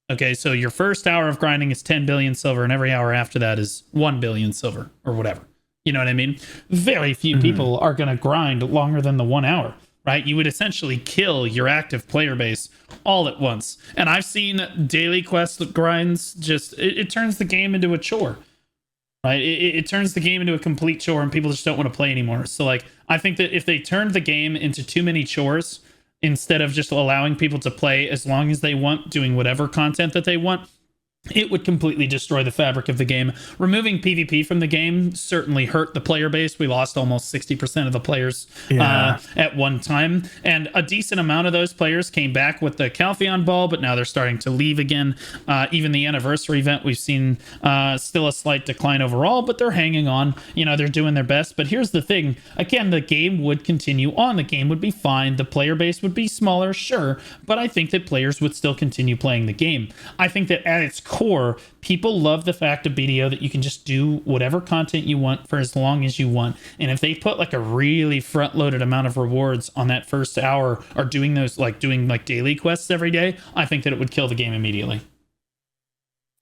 Okay, so your first hour of grinding is 10 billion silver, and every hour after that is 1 billion silver, or whatever. You know what I mean? Very few people are going to grind longer than the 1 hour, right? You would essentially kill your active player base all at once. And I've seen daily quest grinds just, it turns the game into a chore. Right, it turns the game into a complete chore, and people just don't want to play anymore. So, like, I think that if they turned the game into too many chores instead of just allowing people to play as long as they want, doing whatever content that they want, it would completely destroy the fabric of the game. Removing PvP from the game certainly hurt the player base. We lost almost 60% of the players at one time. And a decent amount of those players came back with the Caltheon ball, but now they're starting to leave again. Even the anniversary event, we've seen still a slight decline overall, but they're hanging on. You know, they're doing their best. But here's the thing. Again, the game would continue on. The game would be fine. The player base would be smaller, sure. But I think that players would still continue playing the game. I think that at its core, people love the fact of BDO that you can just do whatever content you want for as long as you want. And if they put like a really front-loaded amount of rewards on that first hour, or doing daily quests every day, I think that it would kill the game immediately.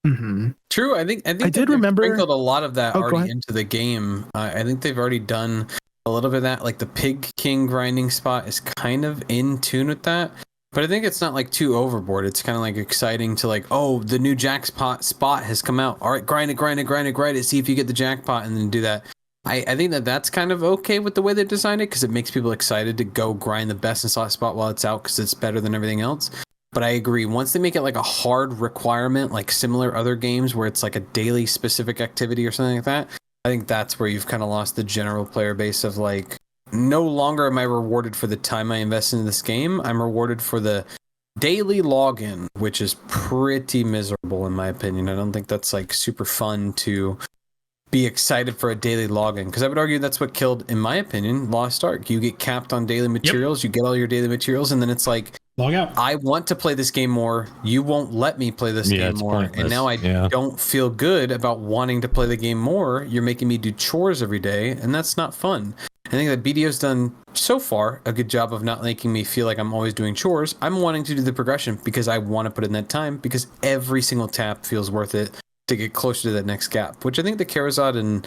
True. I think I did remember sprinkled a lot of that already into the game. I think they've already done a little bit of that. Like the Pig King grinding spot is kind of in tune with that. But I think it's not like too overboard. It's kind of like exciting to like, oh, the new jackpot spot has come out. All right, grind it. See if you get the jackpot, and then do that. I think that's kind of okay with the way they designed it, because it makes people excited to go grind the best and slot spot while it's out, because it's better than everything else. But I agree. Once they make it like a hard requirement, like similar other games where it's like a daily specific activity or something like that, I think that's where you've kind of lost the general player base of like, no longer am I rewarded for the time I invest in this game. I'm rewarded for the daily login, which is pretty miserable in my opinion. I don't think that's like super fun to be excited for a daily login, because I would argue that's what killed, in my opinion, Lost Ark. You get capped on daily materials, you get all your daily materials, and then it's like, log out. I want to play this game more. You won't let me play this game more. Pointless. And now I don't feel good about wanting to play the game more. You're making me do chores every day, and that's not fun. I think that BDO's done so far a good job of not making me feel like I'm always doing chores. I'm wanting to do the progression because I want to put in that time, because every single tap feels worth it to get closer to that next gap, which I think the Karazad and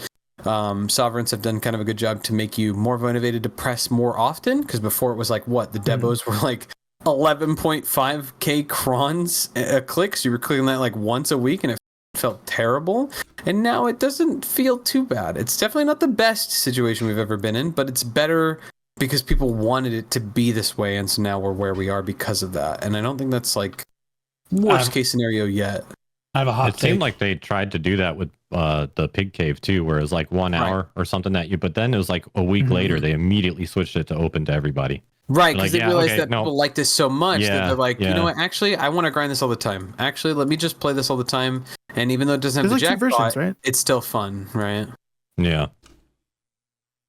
Sovereigns have done kind of a good job to make you more motivated to press more often, because before it was like, what, the Debos were like 11.5k crons clicks. You were clicking that like once a week, and it felt terrible. And now it doesn't feel too bad. It's definitely not the best situation we've ever been in, but it's better because people wanted it to be this way, and so now we're where we are because of that. And I don't think that's like worst case scenario yet. I have a hot take. It seemed like they tried to do that with the Pig Cave too, where it was like 1 hour or something but then it was like a week later they immediately switched it to open to everybody. Right, because they realized that people like this so much that they're like, you know what, actually, I want to grind this all the time. Actually, let me just play this all the time. And even though it doesn't have the jackpot, right? It's still fun, right? Yeah.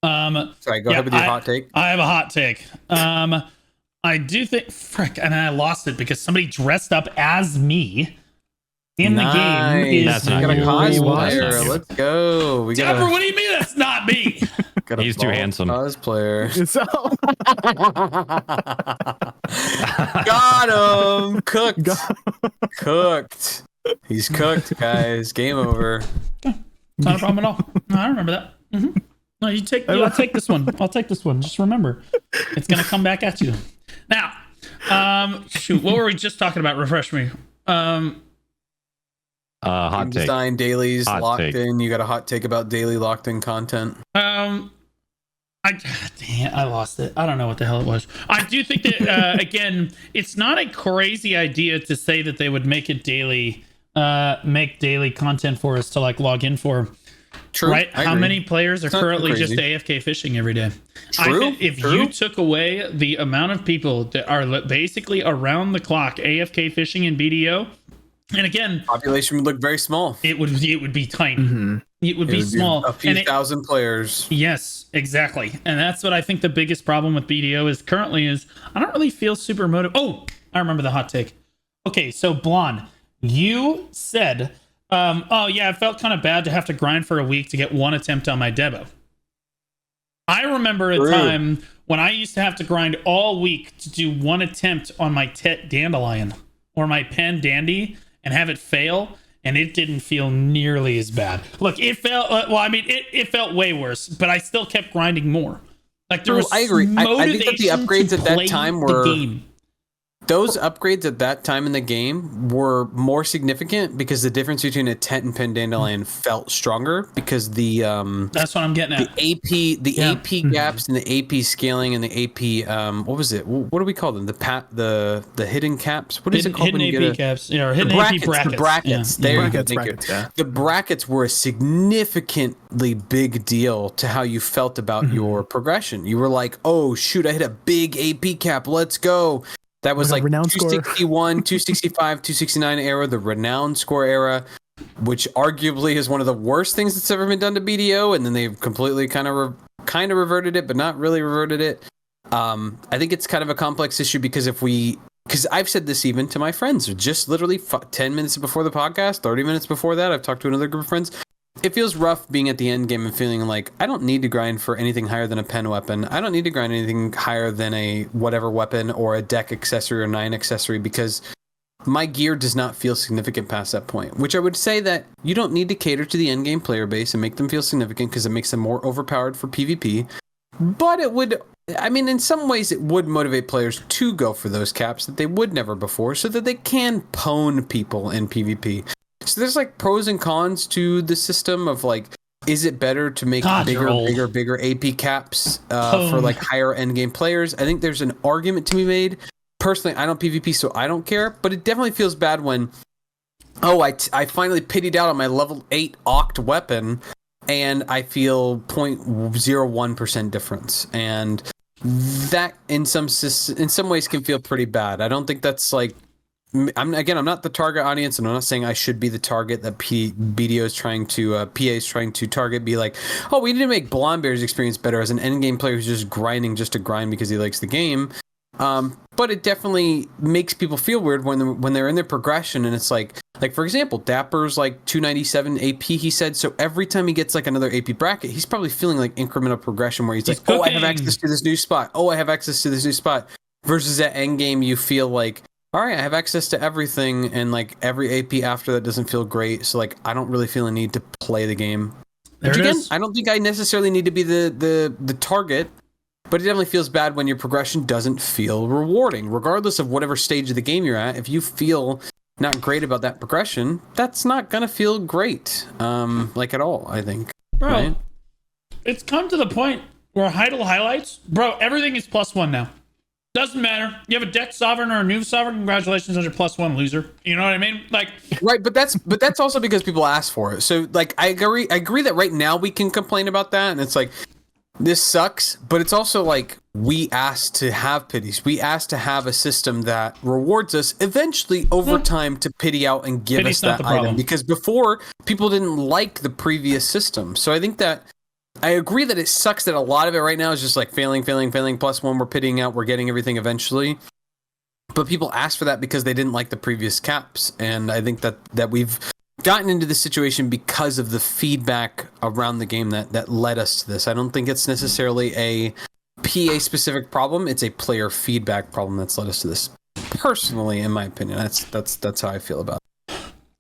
Sorry, go ahead with your hot take. I have a hot take. I do think, frick, and I lost it because somebody dressed up as me in the game. That's not a cosplayer. Let's go. Dapper, what do you mean that's not me? He's too handsome. Cosplayer. Got him. Cooked. He's cooked, guys. Game over. Not a problem at all. No, I remember that. Mm-hmm. No, I'll take this one. I'll take this one. Just remember, it's gonna come back at you. Now, shoot, what were we just talking about? Refresh me. Hot take. Design dailies locked in. You got a hot take about daily locked in content. I Damn, I lost it. I don't know what the hell it was. I do think that again, it's not a crazy idea to say that they would make it daily, make daily content for us to like log in for. True. Right? How many players are currently just AFK fishing every day? True. If you took away the amount of people that are basically around the clock AFK fishing in BDO, and again, population would look very small. It would be tiny. Mm-hmm. It would be small. A few thousand players. Yes, exactly. And that's what I think the biggest problem with BDO is currently is I don't really feel super motivated. Oh, I remember the hot take. Okay, so Blonde, you said, oh yeah, it felt kind of bad to have to grind for a week to get one attempt on my Debo. I remember a time when I used to have to grind all week to do one attempt on my Tet Dandelion or my Pen Dandy and have it fail, and it didn't feel nearly as bad. Look, it felt well. I mean, it felt way worse, but I still kept grinding more. Like there was, I agree. I think that the upgrades at that time were those upgrades at that time in the game were more significant because the difference between a Tet and Pendandelion felt stronger because the that's what I'm getting at. The AP gaps and the AP scaling and the AP what was it? What do we call them? The hidden caps. What is it called? Hidden AP caps. Yeah, or hidden AP brackets. The brackets. Yeah. The brackets were a significantly big deal to how you felt about your progression. You were like, oh shoot, I hit a big AP cap. Let's go. That was like 261, 265, 269 era, the renowned score era, which arguably is one of the worst things that's ever been done to BDO. And then they've completely kind of reverted it, but not really reverted it. I think it's kind of a complex issue because because I've said this even to my friends, just literally 10 minutes before the podcast, 30 minutes before that, I've talked to another group of friends. It feels rough being at the end game and feeling like I don't need to grind for anything higher than a pen weapon. I don't need to grind anything higher than a whatever weapon or a deck accessory or 9 accessory because my gear does not feel significant past that point, which I would say that you don't need to cater to the end game player base and make them feel significant because it makes them more overpowered for PvP. But it would, I mean, in some ways it would motivate players to go for those caps that they would never before so that they can pwn people in PvP. So there's like pros and cons to the system of like, is it better to make bigger AP caps for like higher end game players? I think there's an argument to be made. Personally, I don't PvP, so I don't care. But it definitely feels bad when, I finally pitied out on my level 8 Oct weapon, and I feel 0.01% difference, and that in some ways can feel pretty bad. I don't think that's like. I'm not the target audience, and I'm not saying I should be the target that BDO is trying to, PA is trying to target. Be like, oh, we need to make Blonde Bear's experience better as an end game player who's just grinding just to grind because he likes the game. But it definitely makes people feel weird when they're in their progression, and it's like for example, Dapper's like 297 AP. He said so every time he gets like another AP bracket, he's probably feeling like incremental progression where he's like, oh, I have access to this new spot. Oh, I have access to this new spot. Versus at end game, you feel like, all right, I have access to everything, and like every AP after that doesn't feel great. So like, I don't really feel a need to play the game. Which again, I don't think I necessarily need to be the target, but it definitely feels bad when your progression doesn't feel rewarding, regardless of whatever stage of the game you're at. If you feel not great about that progression, that's not gonna feel great, like at all. I think, bro. Right? It's come to the point where Heidel highlights, bro. Everything is +1 now. Doesn't matter. You have a deck sovereign or a new sovereign. Congratulations on your +1, loser. You know what I mean? Like, right, but that's also because people ask for it. So like, I agree that right now we can complain about that, and it's like this sucks. But it's also like we asked to have pities. We asked to have a system that rewards us eventually over time to pity out and give us that item. Because before people didn't like the previous system. So I think that. I agree that it sucks that a lot of it right now is just like failing, +1, we're pitying out, we're getting everything eventually. But people asked for that because they didn't like the previous caps. And I think that we've gotten into this situation because of the feedback around the game that led us to this. I don't think it's necessarily a PA specific problem. It's a player feedback problem that's led us to this. Personally, in my opinion, that's how I feel about it.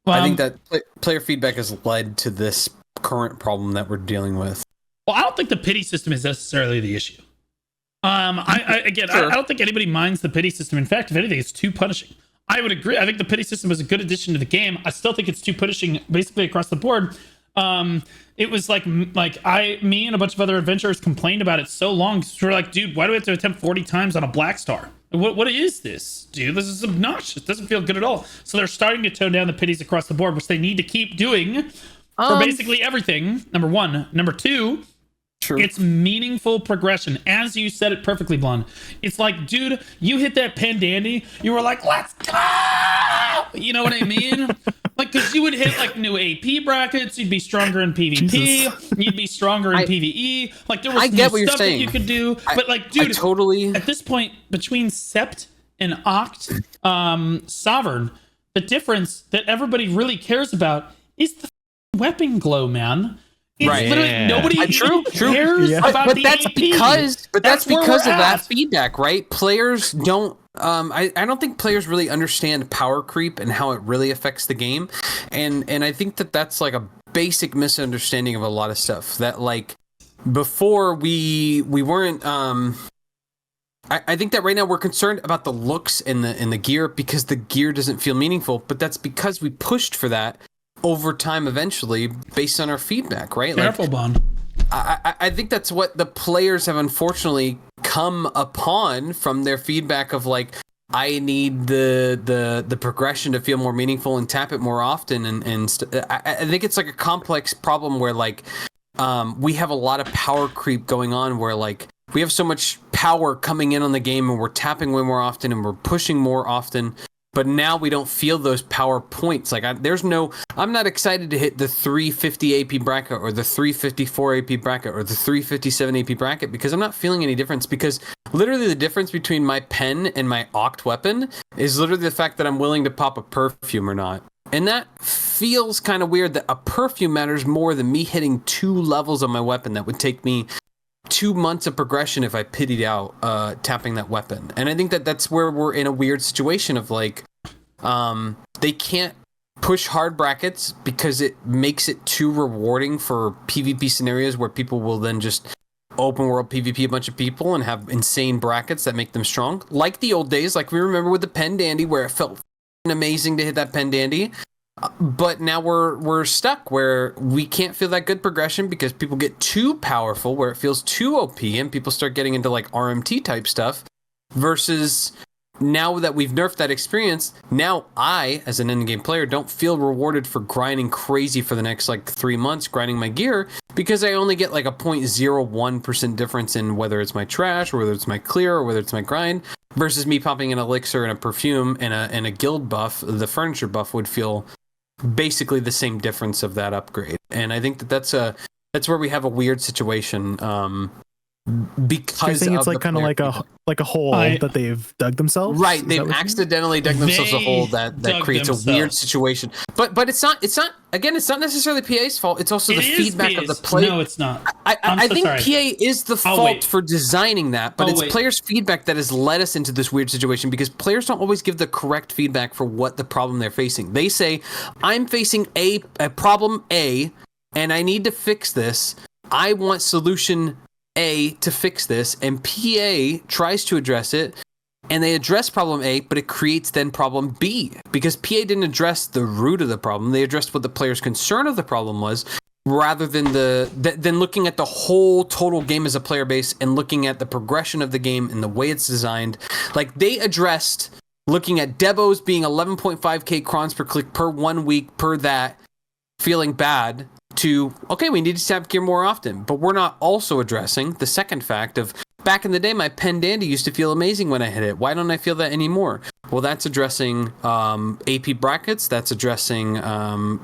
I think that player feedback has led to this current problem that we're dealing with. Well, I don't think the pity system is necessarily the issue. I don't think anybody minds the pity system. In fact, if anything, it's too punishing. I would agree. I think the pity system is a good addition to the game. I still think it's too punishing basically across the board It was like me and a bunch of other adventurers complained about it so long. 'Cause we're like, dude, why do we have to attempt 40 times on a black star? What is this, dude? This is obnoxious. It doesn't feel good at all. So they're starting to tone down the pities across the board, which they need to keep doing for basically everything. Number one. Number two, True. it's meaningful progression. As you said it perfectly, Blonde. It's like, dude, you hit that Pandandy, you were like, let's go! You know what I mean? Like, because you would hit like new AP brackets, you'd be stronger in PvP, Jesus. you'd be stronger in PvE. Like, there was I new get what you're stuff that saying. you could do. But like, dude, I totally. at this point, between Sept and Oct, Sovereign, the difference that everybody really cares about is the weapon glow, man. It's Right. literally Yeah. nobody True. cares Yeah. about But the that's AP. because That's where of we're that at. feedback, right? Players don't. I don't think players really understand power creep and how it really affects the game, and I think that that's like a basic misunderstanding of a lot of stuff. That like before we weren't. I think that right now we're concerned about the looks in the gear because the gear doesn't feel meaningful, but that's because we pushed for that over time eventually based on our feedback, right? Careful, Bond. I think that's what the players have unfortunately come upon from their feedback of like, I need the progression to feel more meaningful and tap it more often. I think it's like a complex problem where like we have a lot of power creep going on where like we have so much power coming in on the game and we're tapping way more often and we're pushing more often. But now we don't feel those power points. Like I'm not excited to hit the 350 AP bracket or the 354 AP bracket or the 357 AP bracket because I'm not feeling any difference because literally the difference between my pen and my Oct weapon is literally the fact that I'm willing to pop a perfume or not. And that feels kind of weird that a perfume matters more than me hitting 2 levels on my weapon that would take me 2 months of progression if I pitied out tapping that weapon. And I think that that's where we're in a weird situation of like they can't push hard brackets because it makes it too rewarding for PvP scenarios where people will then just open world PvP a bunch of people and have insane brackets that make them strong. Like the old days, like we remember with the Pen Dandy where it felt amazing to hit that Pen Dandy. But now we're stuck where we can't feel that good progression because people get too powerful, where it feels too OP, and people start getting into like RMT type stuff. Versus now that we've nerfed that experience, now I, as an endgame player, don't feel rewarded for grinding crazy for the next like 3 months, grinding my gear because I only get like a 0.01% difference in whether it's my trash or whether it's my clear or whether it's my grind. Versus me popping an elixir and a perfume and a guild buff, the furniture buff would feel basically the same difference of that upgrade. And I think that that's where we have a weird situation because You're saying it's of like the kind of player like a hole that they've dug themselves. right. Is They've that what you mean? accidentally dug themselves a They hole that dug creates a weird themselves. situation. But it's not again, it's not necessarily PA's fault. It's also the It is feedback of the PA's. player. No, it's not. I I'm so think sorry. PA is the Oh, fault wait. for designing that, but Oh, it's wait. players' feedback that has led us into this weird situation because players don't always give the correct feedback for what the problem they're facing. They say, I'm facing a problem A, and I need to fix this. I want solution A to fix this, and PA tries to address it, and they address problem A, but it creates then problem B because PA didn't address the root of the problem. They addressed what the player's concern of the problem was, rather than than looking at the whole total game as a player base and looking at the progression of the game and the way it's designed. Like they addressed looking at Debos being 11.5k crons per click per 1 week per that, feeling bad, to okay, we need to tap gear more often. But we're not also addressing the second fact of back in the day, my Pen Dandy used to feel amazing when I hit it. Why don't I feel that anymore? Well, that's addressing AP brackets. That's addressing,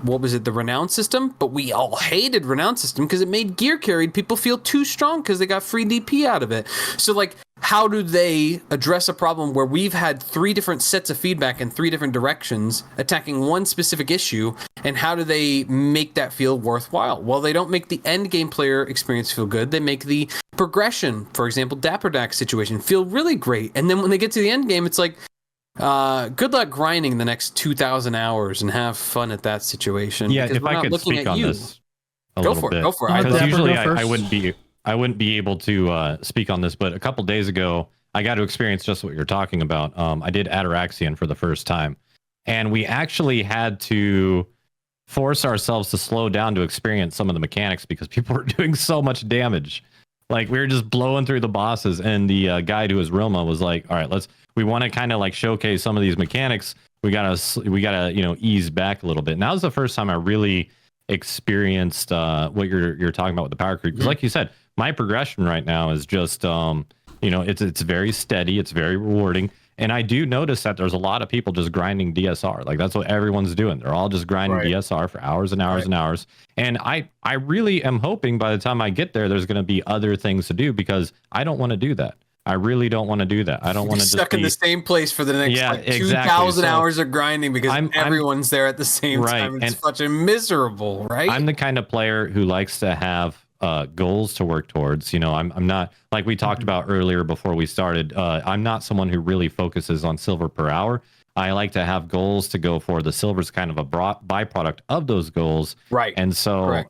what was it, the Renown system? But we all hated Renown system because it made gear carried people feel too strong because they got free DP out of it. So, like, how do they address a problem where we've had 3 different sets of feedback in 3 different directions attacking one specific issue, and how do they make that feel worthwhile? Well, they don't make the end game player experience feel good. They make the progression, for example, Dapper Dax situation, feel really great. And then when they get to the end game, it's like, good luck grinding the next 2,000 hours and have fun at that situation. Yeah, because if we're I not could looking speak at on you. this a Go little for it. bit. Go for it. Dapper, Because usually go first. I wouldn't be able to speak on this, but a couple days ago I got to experience just what you're talking about. I did Ataraxian for the first time, and we actually had to force ourselves to slow down to experience some of the mechanics because people were doing so much damage. Like we were just blowing through the bosses, and the guide who was Rilma was like, "All right, we want to kind of like showcase some of these mechanics. We gotta ease back a little bit." And that was the first time I really experienced what you're talking about with the power creep. Because like you said, my progression right now is just it's very steady, it's very rewarding. And I do notice that there's a lot of people just grinding DSR. Like that's what everyone's doing. They're all just grinding DSR for hours and hours and hours. And I really am hoping by the time I get there, there's going to be other things to do, because I don't want to do that. I really don't want to do that. I don't want to stuck in the same place for the next 2,000 hours of grinding because everyone's there at the same time. It's fucking miserable, right? I'm the kind of player who likes to have goals to work towards. I'm not, like we talked about earlier before we started, I'm not someone who really focuses on silver per hour. I like to have goals to go for. The silver's kind of a byproduct of those goals. Right. And so,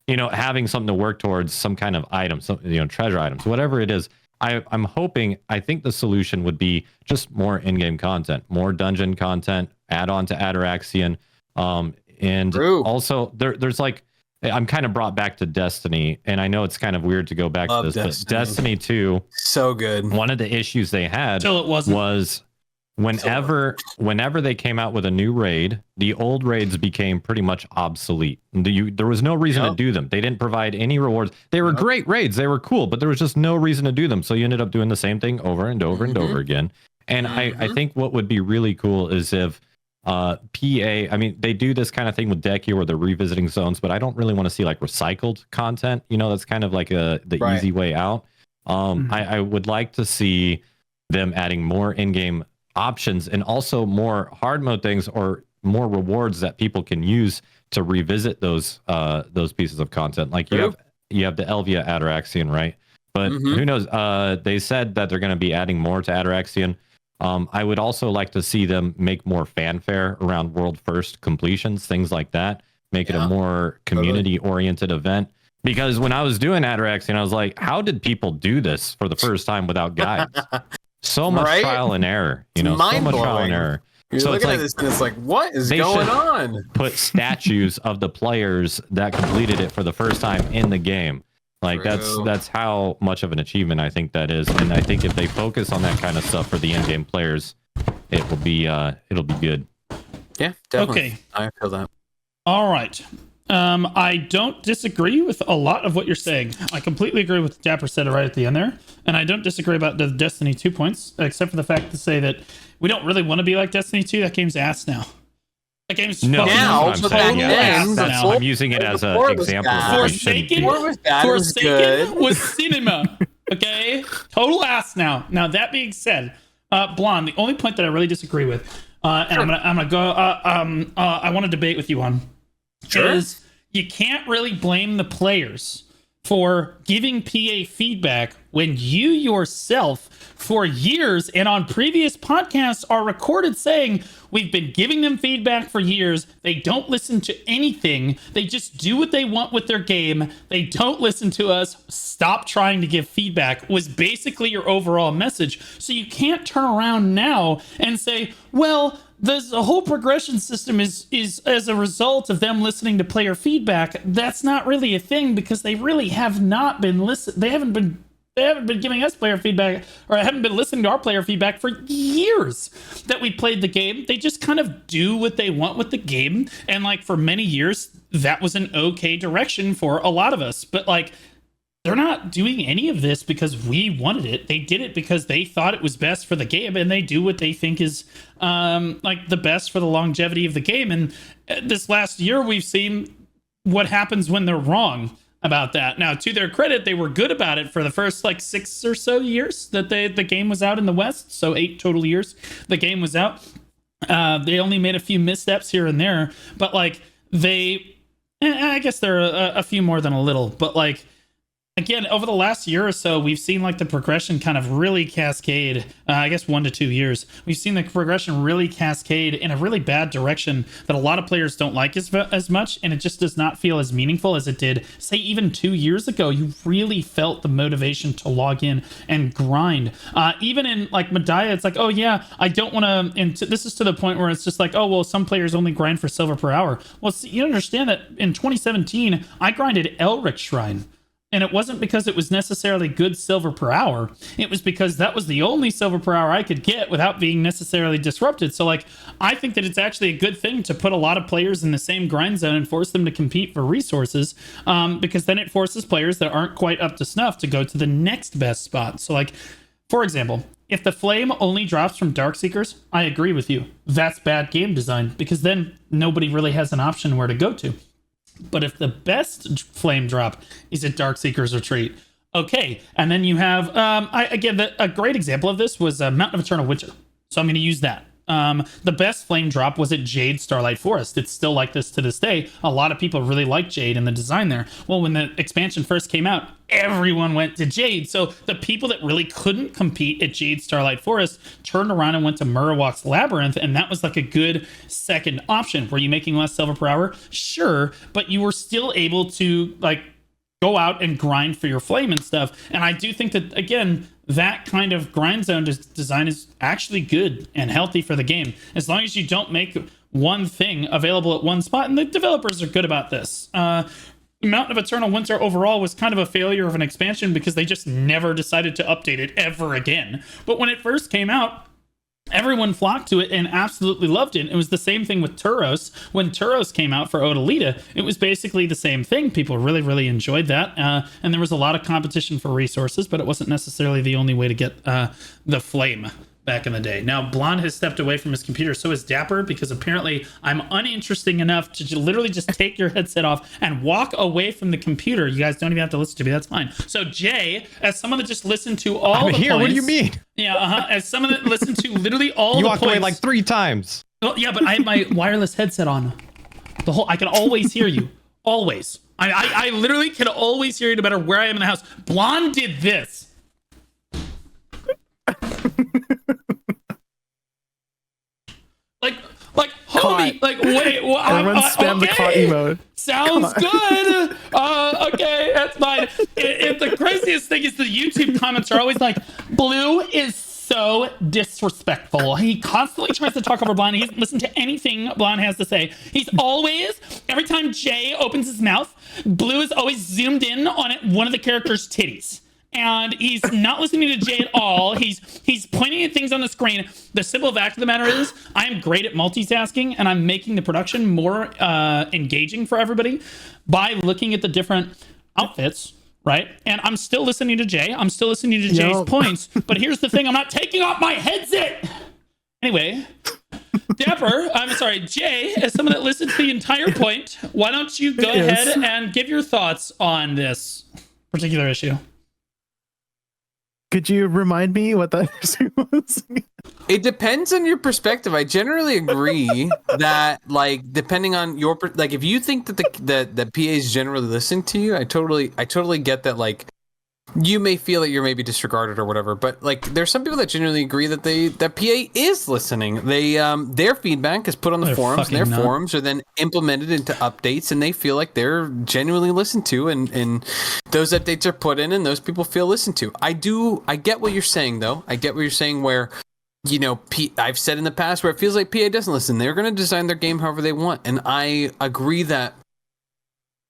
having something to work towards, some kind of item, some, treasure items, whatever it is, I'm hoping, I think the solution would be just more in-game content, more dungeon content, add on to Ataraxian. And also there's like, I'm kind of brought back to Destiny, and I know it's kind of weird to go back to this, but Destiny 2, so good. One of the issues they had was whenever they came out with a new raid, the old raids became pretty much obsolete. There was no reason to do them. They didn't provide any rewards. They were great raids. They were cool, but there was just no reason to do them. So you ended up doing the same thing over and over and over again. And I think what would be really cool is if PA, I mean, they do this kind of thing with Deku where they're revisiting zones, but I don't really want to see like recycled content. That's kind of like the easy way out. I would like to see them adding more in-game options and also more hard mode things or more rewards that people can use to revisit those pieces of content. Like you have the Elvia Ataraxian, right? But who knows? They said that they're going to be adding more to Ataraxian. I would also like to see them make more fanfare around world first completions, things like that. Make it a more community-oriented event. Because when I was doing Ataraxian, I was like, how did people do this for the first time without guides? So much trial and error. So much trial and error. You're looking at this and it's like, what is going on? Put statues of the players that completed it for the first time in the game. Like that's how much of an achievement I think that is, and I think if they focus on that kind of stuff for the in-game players, it'll be good. Yeah, definitely. Okay, I feel that. All right. I don't disagree with a lot of what you're saying. I completely agree with what Dapper said right at the end there, and I don't disagree about the Destiny 2 points, except for the fact to say that we don't really want to be like Destiny 2. That game's ass now. That game's I'm using it as an example. Forsaken was cinema. Okay, total ass now. Now that being said, Blonde, the only point that I really disagree with, and I'm gonna go. I want to debate with you on, is you can't really blame the players for giving PA feedback when you yourself, for years and on previous podcasts, are recorded saying we've been giving them feedback for years. They don't listen to anything. They just do what they want with their game. They don't listen to us. Stop trying to give feedback was basically your overall message. So you can't turn around now and say, well, the whole progression system is as a result of them listening to player feedback. That's not really a thing, because they really have not been they haven't been giving us player feedback, or haven't been listening to our player feedback for years that we played the game. They just kind of do what they want with the game. And like for many years, that was an okay direction for a lot of us. But like, they're not doing any of this because we wanted it. They did it because they thought it was best for the game, and they do what they think is like the best for the longevity of the game. And this last year, we've seen what happens when they're wrong about that. Now, to their credit, they were good about it for the first like 6 or so years that the game was out in the West. So 8 total years the game was out. They only made a few missteps here and there, but like I guess there are a few more than a little, but like again, over the last year or so, we've seen like the progression kind of really cascade. I guess 1 to 2 years, we've seen the progression really cascade in a really bad direction that a lot of players don't like as much, and it just does not feel as meaningful as it did, say, even 2 years ago. You really felt the motivation to log in and grind. Even in like Medaya, it's like, oh yeah, I don't want to. And this is to the point where it's just like, oh well, some players only grind for silver per hour. Well, see, you understand that in 2017, I grinded Elric Shrine. And it wasn't because it was necessarily good silver per hour. It was because that was the only silver per hour I could get without being necessarily disrupted. So, like, I think that it's actually a good thing to put a lot of players in the same grind zone and force them to compete for resources, because then it forces players that aren't quite up to snuff to go to the next best spot. So, like, for example, if the flame only drops from Dark Seekers, I agree with you. That's bad game design, because then nobody really has an option where to go to. But if the best flame drop is at Darkseeker's Retreat, okay. And then you have, a great example of this was Mountain of Eternal Winter. So I'm going to use that. The best flame drop was at Jade Starlight Forest. It's still like this to this day. A lot of people really like Jade and the design there. Well, when the expansion first came out, everyone went to Jade. So the people that really couldn't compete at Jade Starlight Forest turned around and went to Murrowalk's Labyrinth, and that was like a good second option. Were you making less silver per hour? Sure, but you were still able to like go out and grind for your flame and stuff. And I do think that, again, that kind of grind zone design is actually good and healthy for the game, as long as you don't make one thing available at one spot. And the developers are good about this. Mountain of Eternal Winter overall was kind of a failure of an expansion because they just never decided to update it ever again. But when it first came out, everyone flocked to it and absolutely loved it. It was the same thing with Turos. When Turos came out for Odalita, it was basically the same thing. People really, really enjoyed that. And there was a lot of competition for resources, but it wasn't necessarily the only way to get the flame back in the day. Now, Blonde has stepped away from his computer. So is Dapper, because apparently I'm uninteresting enough to literally just take your headset off and walk away from the computer. You guys don't even have to listen to me. That's fine. So Jay, as someone that just listened to all the here. points, What do you mean? Yeah, as someone that listened to literally all You the walked points. away like 3 times. Well, yeah, but I have my wireless headset on. I can always hear you. Always. I literally can always hear you no matter where I am in the house. Blonde did this. Like, homie, like, wait, Everyone spam the caught emote. Sounds good. Okay, that's fine. The craziest thing is the YouTube comments are always like, Blue is so disrespectful. He constantly tries to talk over Blonde. He doesn't listen to anything Blonde has to say. He's always, every time Jay opens his mouth, Blue is always zoomed in on one of the characters' titties. And he's not listening to Jay at all. He's pointing at things on the screen. The simple fact of the matter is, I am great at multitasking, and I'm making the production more engaging for everybody by looking at the different outfits, right? And I'm still listening to Jay. I'm still listening to Jay's points. But here's the thing: I'm not taking off my headset. Anyway, Jay, as someone that listened to the entire point, why don't you go ahead and give your thoughts on this particular issue? Could you remind me what that issue was? It depends on your perspective. I generally agree that, like, depending on your like, if you think that the PAs generally listen to you, I totally get that. Like, you may feel that you're maybe disregarded or whatever, but like, there's some people that genuinely agree that that PA is listening. They their feedback is put on the forums, and their forums are then implemented into updates, and they feel like they're genuinely listened to, and those updates are put in, and those people feel listened to. I get what you're saying, though. I get what you're saying where, you know, I've said in the past where it feels like PA doesn't listen. They're going to design their game however they want, and I agree that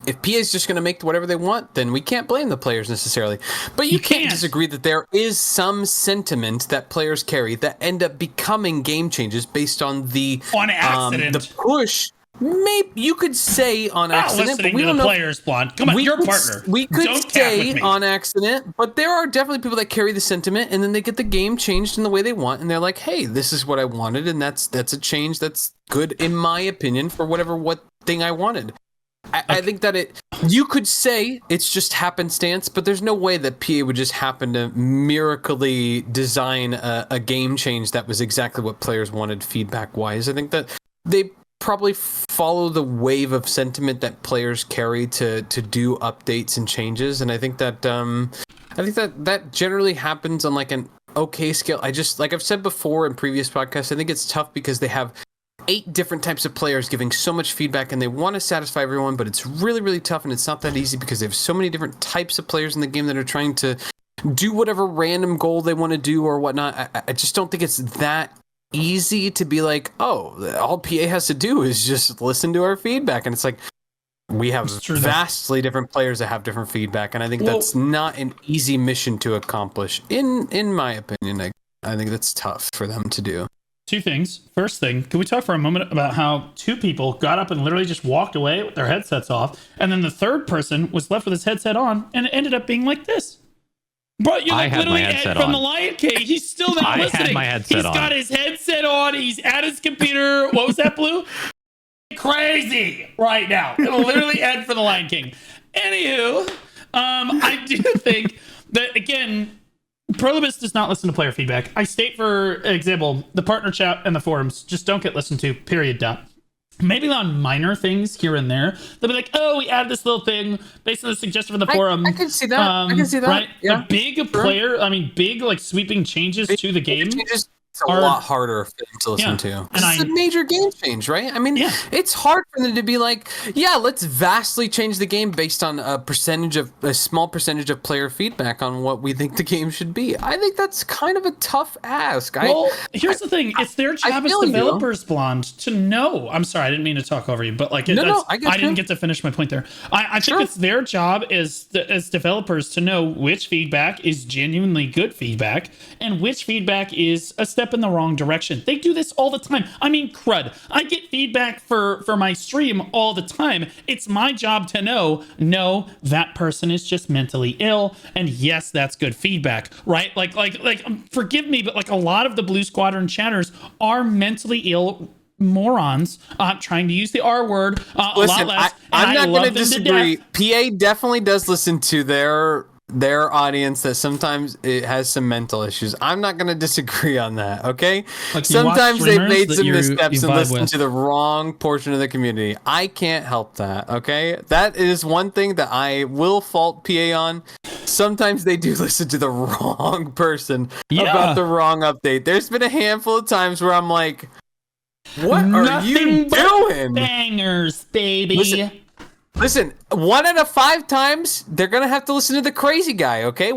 if PA is just going to make whatever they want, then we can't blame the players necessarily. But you can't disagree that there is some sentiment that players carry that end up becoming game changes based on the accident, the push. Maybe you could say on accident, but we don't know. Players, Blonde. Come on, your partner. We could say on accident, but there are definitely people that carry the sentiment, and then they get the game changed in the way they want, and they're like, "Hey, this is what I wanted, and that's a change that's good in my opinion for what thing I wanted." I think that you could say it's just happenstance, but there's no way that PA would just happen to miraculously design a game change that was exactly what players wanted feedback wise. I think that they probably follow the wave of sentiment that players carry to do updates and changes, and I think that that generally happens on like an okay scale. I just, like I've said before in previous podcasts, I think it's tough because they have 8 different types of players giving so much feedback, and they want to satisfy everyone, but it's really, really tough, and it's not that easy because they have so many different types of players in the game that are trying to do whatever random goal they want to do or whatnot. I just don't think it's that easy to be like, oh, all PA has to do is just listen to our feedback. And it's like, we have vastly different players that have different feedback, and I think that's not an easy mission to accomplish. In my opinion, I think that's tough for them to do. 2 things. First thing, can we talk for a moment about how 2 people got up and literally just walked away with their headsets off, and then the third person was left with his headset on, and it ended up being like this. Bro, you're like literally Ed from the Lion King. He's still not listening. Had my headset He's got his headset on. He's at his computer. What was that, Blue? Crazy right now. Literally Ed from the Lion King. Anywho, I do think that, again, Prolibus does not listen to player feedback. I state, for example, the partner chat and the forums just don't get listened to, period, dot. Maybe on minor things here and there, they'll be like, oh, we added this little thing based on the suggestion from the forum. I can see that. I can see that. Right? Yeah, the big player, big like sweeping changes to the game. It's a lot harder for them to listen to. It's a major game change, right? I mean, it's hard for them to be like, yeah, let's vastly change the game based on a small percentage of player feedback on what we think the game should be. I think that's kind of a tough ask. Well, here's the thing. It's their job as developers, Blonde, to know. I'm sorry, I didn't mean to talk over you, but like, I didn't get to finish my point there. I think it's their job as developers to know which feedback is genuinely good feedback and which feedback is a step in the wrong direction. They do this all the time. I mean, crud. I get feedback for my stream all the time. It's my job to know, no, that person is just mentally ill, and yes, that's good feedback, right? Like, forgive me, but like a lot of the Blue Squadron chatters are mentally ill morons trying to use the R word a lot less. I'm not going to disagree. PA definitely does listen to their audience that sometimes it has some mental issues. I'm not going to disagree on that, okay? Like, sometimes they've made some missteps and listened to the wrong portion of the community. I can't help that, okay? That is one thing that I will fault PA on. Sometimes they do listen to the wrong person about the wrong update. There's been a handful of times where I'm like, what are you doing? Bangers, baby. Listen, 1 out of 5 times they're gonna have to listen to the crazy guy. Okay,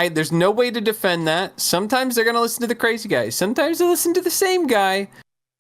there's no way to defend that. Sometimes they're gonna listen to the crazy guy. Sometimes they listen to the same guy,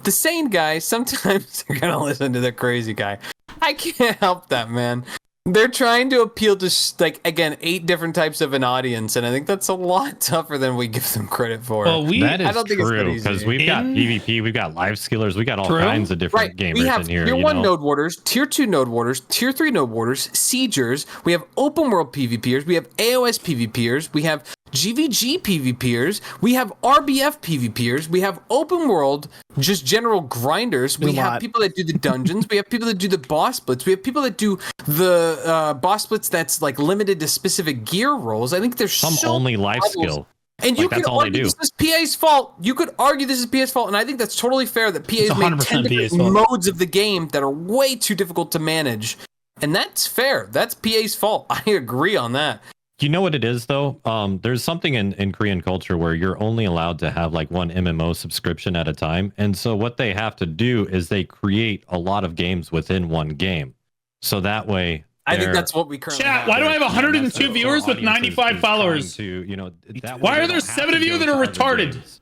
the sane guy. Sometimes they're gonna listen to the crazy guy. I can't help that, man. They're trying to appeal to, like, again, 8 different types of an audience, and I think that's a lot tougher than we give them credit for. Well, I don't think true, because we've got PvP, we've got live skillers, we got all kinds of different gamers in here. Tier 1 node warders, Tier 2 node warders, Tier 3 node warders, siegers, we have open world PvPers, we have AOS PvPers, we have GVG PvPers, we have RBF PvPers, we have open world, just general grinders, we have people that do the dungeons, we have people that do the boss splits, we have people that do the boss splits that's like limited to specific gear rolls. I think there's some only life skill. And you could argue this is PA's fault. You could argue this is PA's fault, and I think that's totally fair that PA's made 10 different modes of the game that are way too difficult to manage. And that's fair. That's PA's fault. I agree on that. You know what it is, though? There's something in Korean culture where you're only allowed to have like one MMO subscription at a time. And so what they have to do is they create a lot of games within one game. So that way... I think that's what we currently have. Why do I have 102 viewers with 95 followers? Why are there 7 of you that are retarded?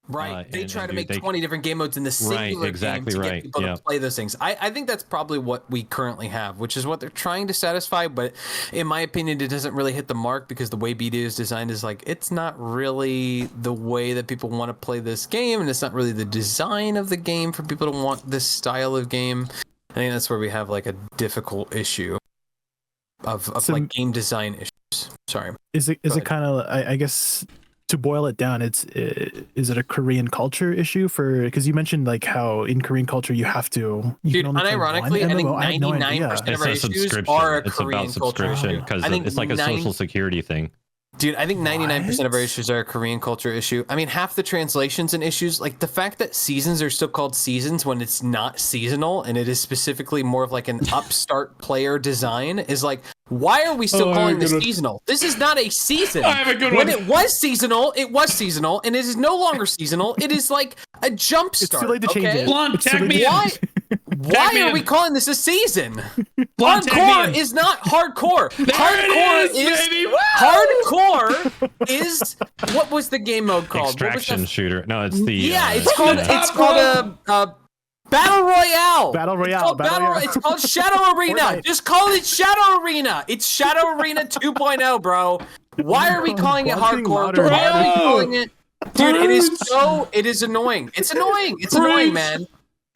Right, they try to make 20 different game modes in the singular game to get people to play those things. I think that's probably what we currently have, which is what they're trying to satisfy, but in my opinion, it doesn't really hit the mark because the way BDO is designed is like, it's not really the way that people want to play this game, and it's not really the design of the game for people to want this style of game. I think that's where we have like a difficult issue of like game design issues. Sorry. Is it kind of, I guess, to boil it down, is it a Korean culture issue because you mentioned like how in Korean culture you have to. Dude, unironically, I think 99% of our issues are a Korean culture. Because it's like a social security thing. Dude, I think 99% of our issues are a Korean culture issue. I mean, half the translations and issues, like the fact that seasons are still called seasons when it's not seasonal and it is specifically more of like an upstart player design is like, why are we still calling this seasonal? This is not a season. I have a good when one. it was seasonal, and it is no longer seasonal. It is like a jump start. It's too late to change it. Blonde, It's too tag late me to- Why? Why me are in. we calling this a season? Blonde, tag me Hardcore in. is not hardcore. There it is, baby. Woo! Hardcore is what was the game mode called? What was Extraction the- shooter. No, it's the. Yeah, it's called a Battle Royale. Battle It's Royale. called, Battle Royale. It's called Shadow Arena. Fortnite. Just call it Shadow Arena. It's Shadow Arena 2.0, bro. Why are we calling it Something hardcore? louder. Why are we Bro. calling it? Dude, it is annoying. It's annoying. It's annoying, man.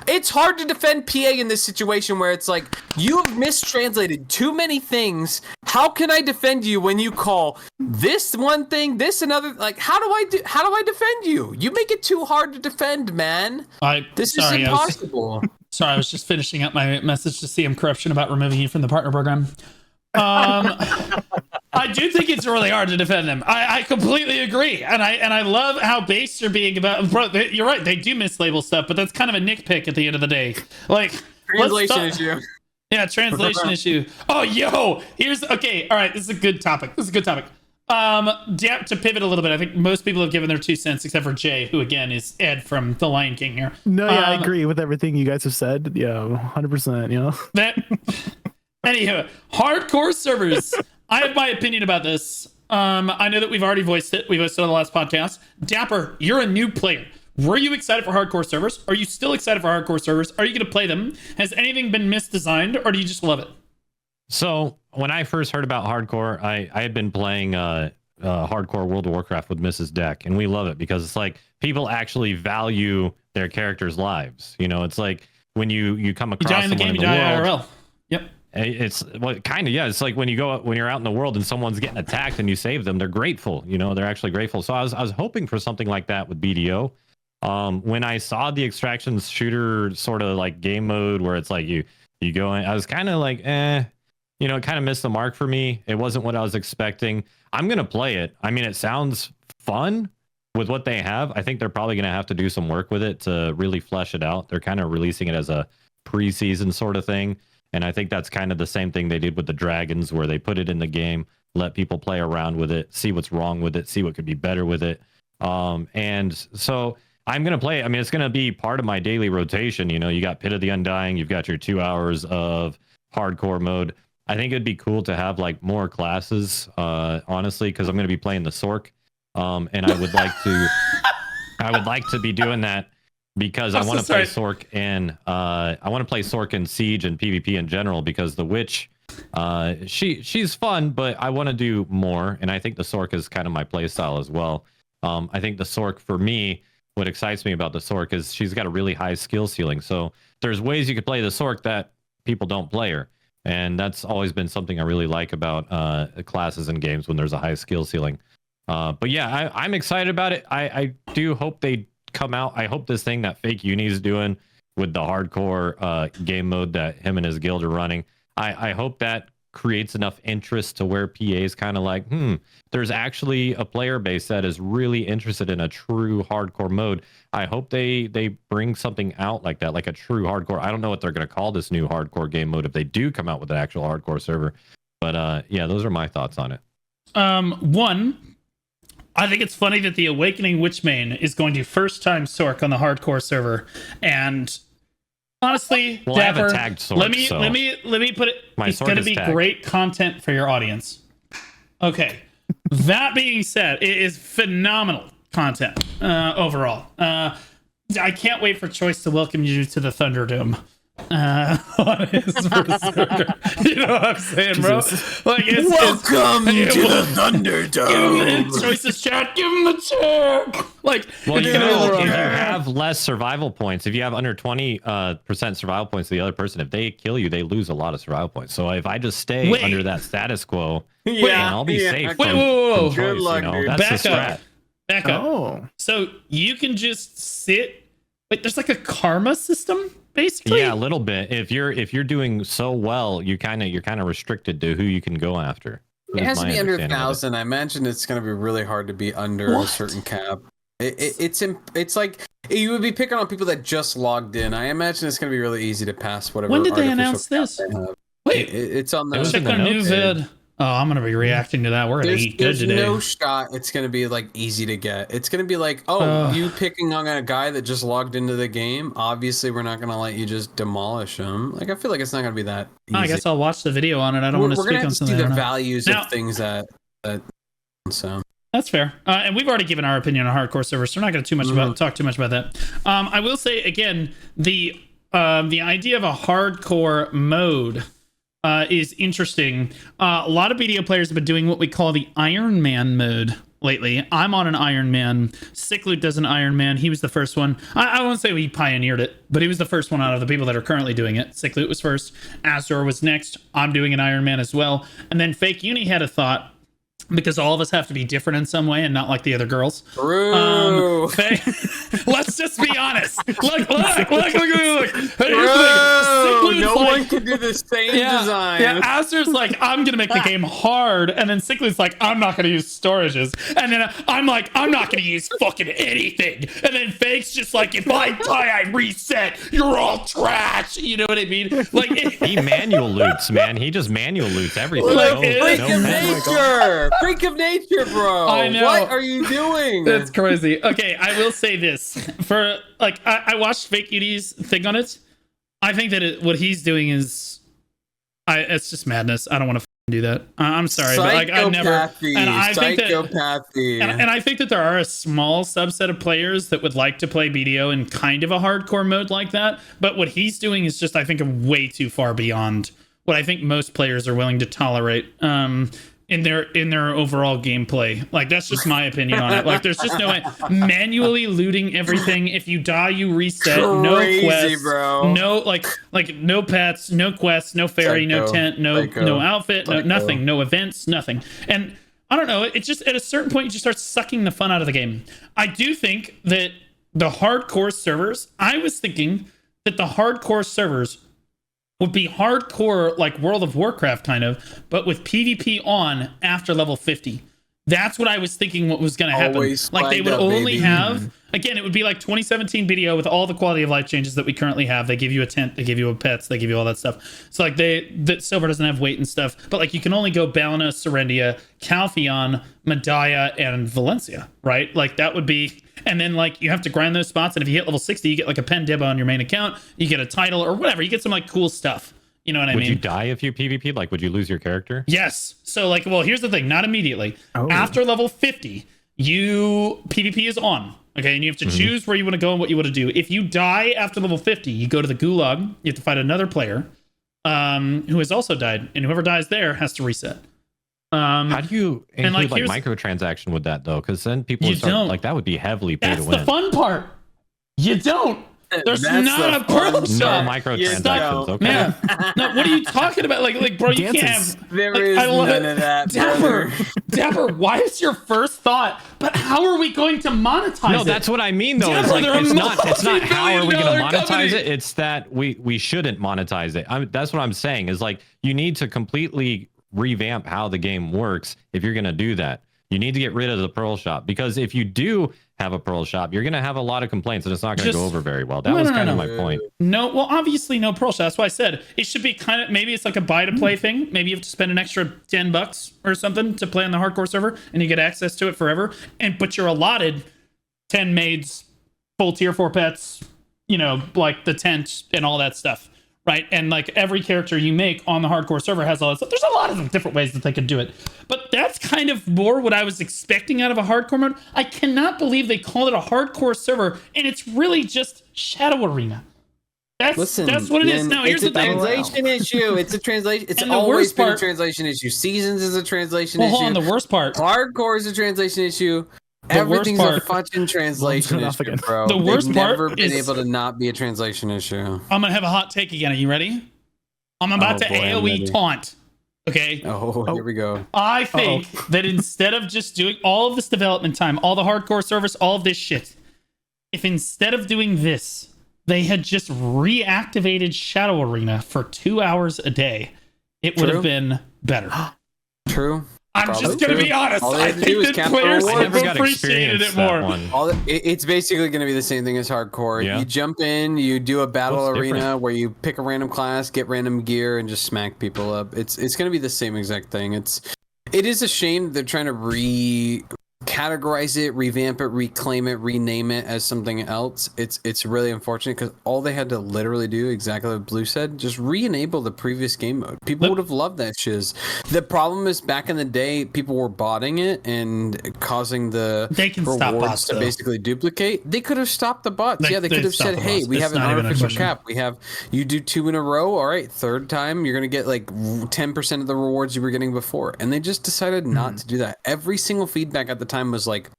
It's hard to defend PA in this situation where it's like, you have mistranslated too many things. How can I defend you when you call this one thing, this another? Like, how do I defend you? You make it too hard to defend, man. This is impossible. Sorry, I was just finishing up my message to CM Corruption about removing you from the partner program. I do think it's really hard to defend them. I completely agree, and I love how based you're being about. Bro, you're right. They do mislabel stuff, but that's kind of a nitpick at the end of the day. Like Translation issue. Yeah, translation issue. Oh, yo, okay. All right, this is a good topic. To pivot a little bit, I think most people have given their 2 cents, except for Jay, who again is Ed from The Lion King here. No, yeah, I agree with everything you guys have said. Yeah, 100%. You know. That. Anywho, hardcore servers. I have my opinion about this. I know that we've already voiced it. We voiced it on the last podcast. Dapper, you're a new player. Were you excited for hardcore servers? Are you still excited for hardcore servers? Are you going to play them? Has anything been misdesigned, or do you just love it? So when I first heard about hardcore, I had been playing hardcore World of Warcraft with Mrs. Deck, and we love it because it's like people actually value their characters' lives. You know, it's like when you come You across die in the someone game, you in the die world. IRL. Yep. It's kind of, yeah. It's like when you're out in the world and someone's getting attacked and you save them, they're grateful. You know, they're actually grateful. So I was hoping for something like that with BDO. When I saw the extraction shooter sort of like game mode where it's like you go in, I was kind of like, you know, it kind of missed the mark for me. It wasn't what I was expecting. I'm gonna play it. I mean, it sounds fun with what they have. I think they're probably gonna have to do some work with it to really flesh it out. They're kind of releasing it as a preseason sort of thing. And I think that's kind of the same thing they did with the Dragons, where they put it in the game, let people play around with it, see what's wrong with it, see what could be better with it. And so I'm going to play it. I mean, it's going to be part of my daily rotation. You know, you got Pit of the Undying, you've got your 2 hours of hardcore mode. I think it'd be cool to have like more classes, honestly, because I'm going to be playing the Sork. And I would like to be doing that. Because I want to play Sork and I want to play Sork in Siege and PvP in general, because the Witch, she's fun, but I want to do more, and I think the Sork is kind of my play style as well. I think the Sork, for me, what excites me about the Sork is she's got a really high skill ceiling. So there's ways you could play the Sork that people don't play her, and that's always been something I really like about classes and games when there's a high skill ceiling. But yeah, I'm excited about it. I do hope they come out. I hope this thing that Fake Uni's doing with the hardcore game mode that him and his guild are running, I hope that creates enough interest to where PA is kind of like, there's actually a player base that is really interested in a true hardcore mode. I hope they bring something out like that, like a true hardcore. I don't know what they're going to call this new hardcore game mode if they do come out with an actual hardcore server. But yeah, those are my thoughts on it. One, I think it's funny that the Awakening Witchmane is going to first time Sork on the hardcore server, and honestly, well, Dapper, I have a tagged Sork, let me put it. It's going to be tagged. Great content for your audience. Okay, that being said, it is phenomenal content overall. I can't wait for Choice to welcome you to the Thunderdome. On his Berserker. You know what I'm saying, bro? Like, Welcome to the Thunderdome. Choices chat, give him the check. Like, well, you know, if you have less survival points, if you have under 20% survival points to the other person, if they kill you, they lose a lot of survival points. So if I just stay under that status quo, I'll be safe. Whoa. Good choice, luck, you know? dude. That's Back up. Oh. So you can just sit. Like, there's like a karma system, basically. Yeah, a little bit. If you're doing so well, you're kind of restricted to who you can go after. It has to be under understanding of it. 1,000. I imagine it's going to be really hard to be under a certain cap. It's like you would be picking on people that just logged in. I imagine it's going to be really easy to pass whatever. When did they artificial announce cap this? they have. Wait, It's on the. It was check in the the new notes. vid. Oh, I'm gonna be reacting to that. We're gonna eat good There's today. no shot it's going to be like easy to get. It's going to be like, oh, you picking on a guy that just logged into the game. Obviously, we're not going to let you just demolish him. Like, I feel like it's not going to be that easy. I guess I'll watch the video on it. I don't want to We're speak gonna on have to see something. I the don't know. values Now- of things that so. That's fair. And we've already given our opinion on hardcore servers, so we're not going to talk too much about that. I will say again, the idea of a hardcore mode is interesting. A lot of BDO players have been doing what we call the Iron Man mode lately. I'm on an Iron Man. Sickloot does an Iron Man. He was the first one. I won't say he pioneered it, but he was the first one out of the people that are currently doing it. Sickloot was first. Azor was next. I'm doing an Iron Man as well. And then Fake Uni had a thought, because all of us have to be different in some way and not like the other girls. True. Let's just be honest. Look. Bro, no one can do the same design. Yeah, Azur's like, I'm gonna make the game hard, and then Sickly's like, I'm not gonna use storages, and then I'm like, I'm not gonna use fucking anything, and then Fake's just like, if I die, I reset. You're all trash. You know what I mean? Like He manual loots, man. He just manual loots everything. Like, Freak of nature. Freak of nature, bro. I know. What are you doing? That's crazy. Okay, I will say this. For like, I watched Fake Uni's thing on it. I think that what he's doing is, it's just madness. I don't want to do that. I'm sorry, but like I never. And I think and I think that there are a small subset of players that would like to play BDO in kind of a hardcore mode like that. But what he's doing is just, I think, way too far beyond what I think most players are willing to tolerate. In their overall gameplay. Like, that's just my opinion on it. Like, there's just no way. Manually looting everything. If you die, you reset. No quests, bro. no like no pets, no quests, no fairy, no tent, no outfit, no nothing, no events, nothing. And I don't know, it just, at a certain point, you just start sucking the fun out of the game. I do think that the hardcore servers, I was thinking that the hardcore servers would be hardcore, like World of Warcraft kind of, but with PvP on after level 50. That's what I was thinking what was going to happen. Always like, they would up, only baby. have, again, it would be like 2017 BDO with all the quality of life changes that we currently have. They give you a tent, they give you a pets, they give you all that stuff. So like, that silver doesn't have weight and stuff, but like, you can only go Balna, Serendia, Calpheon, Medaya, and Valencia, right? Like, that would be, and then like, you have to grind those spots, and if you hit level 60, you get like a pen dibba on your main account, you get a title or whatever, you get some like cool stuff. You know what I mean? Would you die if you PvP? Like, would you lose your character? Yes. So like, well, here's the thing, not immediately. Oh. After level 50, PvP is on. Okay, and you have to choose where you want to go and what you want to do. If you die after level 50, you go to the gulag, you have to fight another player who has also died, and whoever dies there has to reset. How do you include like, like microtransaction with that though? Because then people would start, don't. like, that would be heavily pay That's to the win. fun part. You don't. There's That's not the a pearl fun No shop. microtransactions. Okay. Man, no, what are you talking about? Like, bro, you can't Dances. have. There like, is I love none it. of that, Dapper, brother. Dapper, why is your first thought? But how are we going to monetize No, it? that's what I mean though. Dapper, It's like, they're a it's not how are we going to multi-billion-dollar monetize company. it? It's that we shouldn't monetize it. That's what I'm saying, is like, you need to completely revamp how the game works if you're going to do that. You need to get rid of the pearl shop, because if you do have a pearl shop, you're going to have a lot of complaints and it's not going to Just- go over very well. That No, was no, kind no, of my point. No, well, obviously no pearl shop. That's why I said it should be kind of, maybe it's like a buy to play thing. Maybe you have to spend an extra $10 or something to play on the hardcore server, and you get access to it forever. But you're allotted 10 maids, full tier 4 pets, you know, like the tent and all that stuff. Right, and like every character you make on the hardcore server has all that stuff. There's a lot of different ways that they could do it, but that's kind of more what I was expecting out of a hardcore mode. I cannot believe they called it a hardcore server, and it's really just Shadow Arena. That's what it is. Now here's the thing. Translation issue. It's a translation. It's And the always worst been a part- translation issue. Seasons is a translation Well, issue. hold on. The worst part. Hardcore is a translation issue. The worst Everything's part- a fucking translation Enough issue, again. bro. The worst They've part never been is- able to not be a translation issue. I'm gonna have a hot take again. Are you ready? I'm about to boy, I'm AOE ready. taunt. Okay. Oh, here we go. I think that instead of just doing all of this development time, all the hardcore service, all of this shit, if instead of doing this, they had just reactivated Shadow Arena for 2 hours a day, it would have been better. True. I'm Probably just gonna true. be honest. All they I have to do is think that cap the players reward. I have never got appreciated experience it that more. one. It's basically going to be the same thing as hardcore. Yeah. You jump in, you do a battle What's arena different? where you pick a random class, get random gear, and just smack people up. It's going to be the same exact thing. It is a shame they're trying to categorize it, revamp it, reclaim it, rename it as something else. It's really unfortunate because all they had to literally do, exactly what Blue said, just re-enable the previous game mode. People would have loved that shiz. The problem is back in the day, people were botting it and causing the They can stop rewards bots, to though. basically duplicate. They could have stopped the bots. They They could have stopped said, the hey, bots. we It's have an not even a artificial question. cap. You do 2 in a row. All right, third time you're going to get like 10% of the rewards you were getting before. And they just decided not to do that. Every single feedback at the time was like,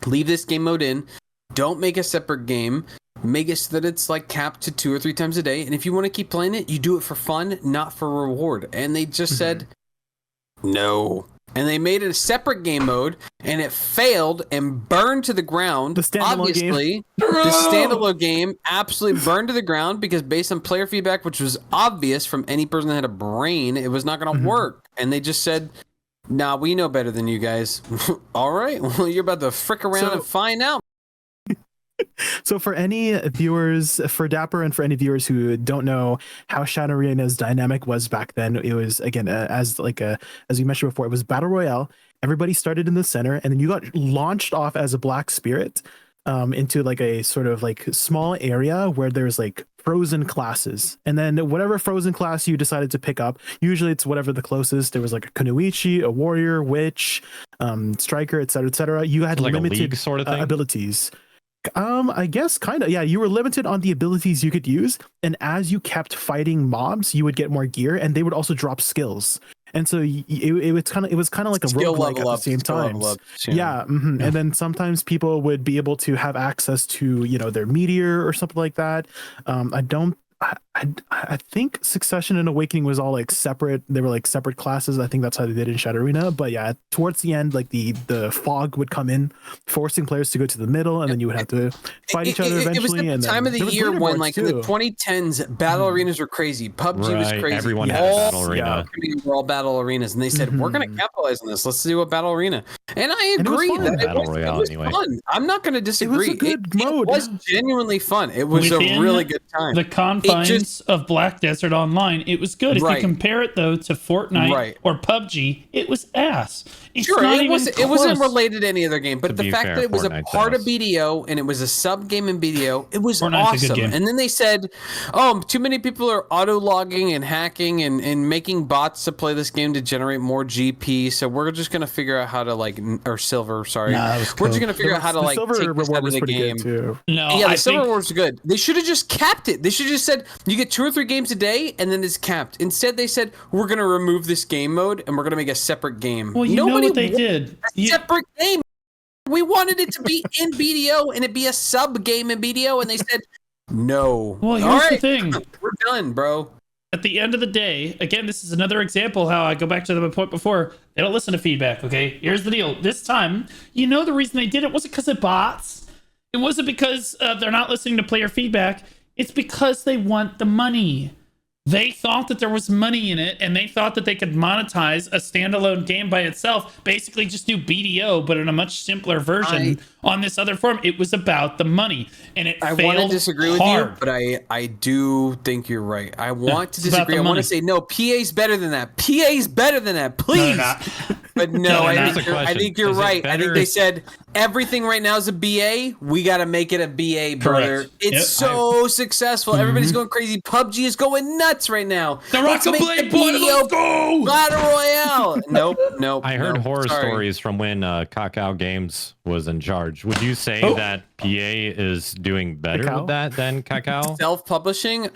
leave this game mode in. Don't make a separate game. Make it so that it's like capped to 2 or 3 times a day. And if you want to keep playing it, you do it for fun, not for reward. And they just said, no. And they made it a separate game mode, and it failed and burned to the ground. The standalone game. Obviously, the standalone game absolutely burned to the ground because based on player feedback, which was obvious from any person that had a brain, it was not going to work. And they just said, nah, we know better than you guys. All right, well, you're about to frick around and find out. So for any viewers, for Dapper and for any viewers who don't know how Shadow Arena's dynamic was back then, it was, again, as you mentioned before, it was Battle Royale. Everybody started in the center, and then you got launched off as a Black Spirit into like a sort of like small area where there's like frozen classes. And then whatever frozen class you decided to pick up, usually it's whatever the closest. There was like a Kunoichi, a Warrior, Witch, Striker, etc., etc. You had Like a limited league sort of thing? abilities. I guess kind of. Yeah, you were limited on the abilities you could use, and as you kept fighting mobs, you would get more gear, and they would also drop skills. And so it was kind of like a Skill roguelike at level the up, skill skill time. level up, Yeah, and then sometimes people would be able to have access to their meteor or something like that. I think Succession and Awakening was all like separate. They were like separate classes. I think that's how they did in Shadow Arena. But yeah, towards the end, like the fog would come in, forcing players to go to the middle, and then you would have to fight each other eventually. It was the and time of the year when, like in the 2010s, battle arenas were crazy. PUBG was crazy. Everyone had a battle arena. Were all battle arenas, and they said we're going to capitalize on this. Let's do a battle arena. And I agree that it was fun. I'm not going to disagree. It was a good mode. It was genuinely fun. It was Within a really good time. The confines of Black Desert Online, it was good. If you compare it though to Fortnite or PUBG, it was ass. It's not even close. It wasn't related to any other game, but the fact fair, that it was Fortnite's a part of ass. BDO and it was a sub game in BDO, it was Fortnite's a good awesome. game. And then they said, "Oh, too many people are auto logging and hacking and making bots to play this game to generate more GP. So we're just gonna figure out how to or silver. Sorry, we're just gonna figure out how to take this out of the game." Too. No, Yeah, the I silver think rewards are good. They should have just capped it. They should have just said you get 2 or 3 games a day, and then it's capped. Instead, they said we're gonna remove this game mode and we're gonna make a separate game. well, you know what they did. Separate game. We wanted it to be in BDO and it be a sub game in BDO, and they said no. Well, here's All the right, thing. we're done, bro. At the end of the day, again, this is another example how I go back to the point before. They don't listen to feedback, okay? Here's the deal. This time, the reason they did it wasn't because of bots. It wasn't because they're not listening to player feedback. It's because they want the money. They thought that there was money in it, and they thought that they could monetize a standalone game by itself, basically just do BDO, but in a much simpler version on this other form. It was about the money, and it failed want to disagree with hard. you, but I do think you're right. I want to it's about disagree. the I want money. to say, no, PA's better than that. PA's better than that, please. But no, I think you're right. I think they said everything right now is a BA. We got to make it a BA, brother. Correct. It's so successful. Everybody's going crazy. PUBG is going nuts right now. The Rocket Blade boy, let's go! Battle Royale. Nope. I heard horror Sorry. stories from when Kakao Games was in charge. Would you say that PA is doing better Kakao? with that than Kakao? Self-publishing,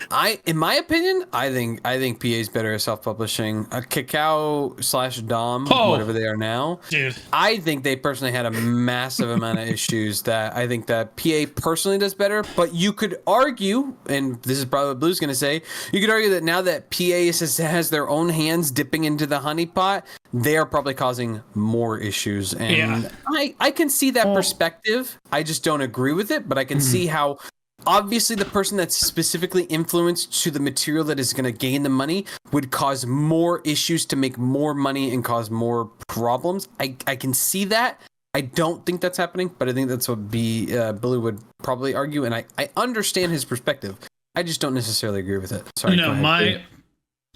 in my opinion, I think PA's better at self-publishing. Kakao / Dom, whatever they are now. Dude. I think they personally had a massive amount of issues that I think that PA personally does better. But you could argue, and this is probably what Blue's going to say, you could argue that now that PA has their own hands dipping into the honeypot, they are probably causing more issues. And I can see that perspective. I just don't agree with it, but I can see how obviously the person that's specifically influenced to the material that is going to gain the money would cause more issues to make more money and cause more problems. I can see that. I don't think that's happening, but I think that's what Billy would probably argue, and I understand his perspective. I just don't necessarily agree with it. Sorry. No,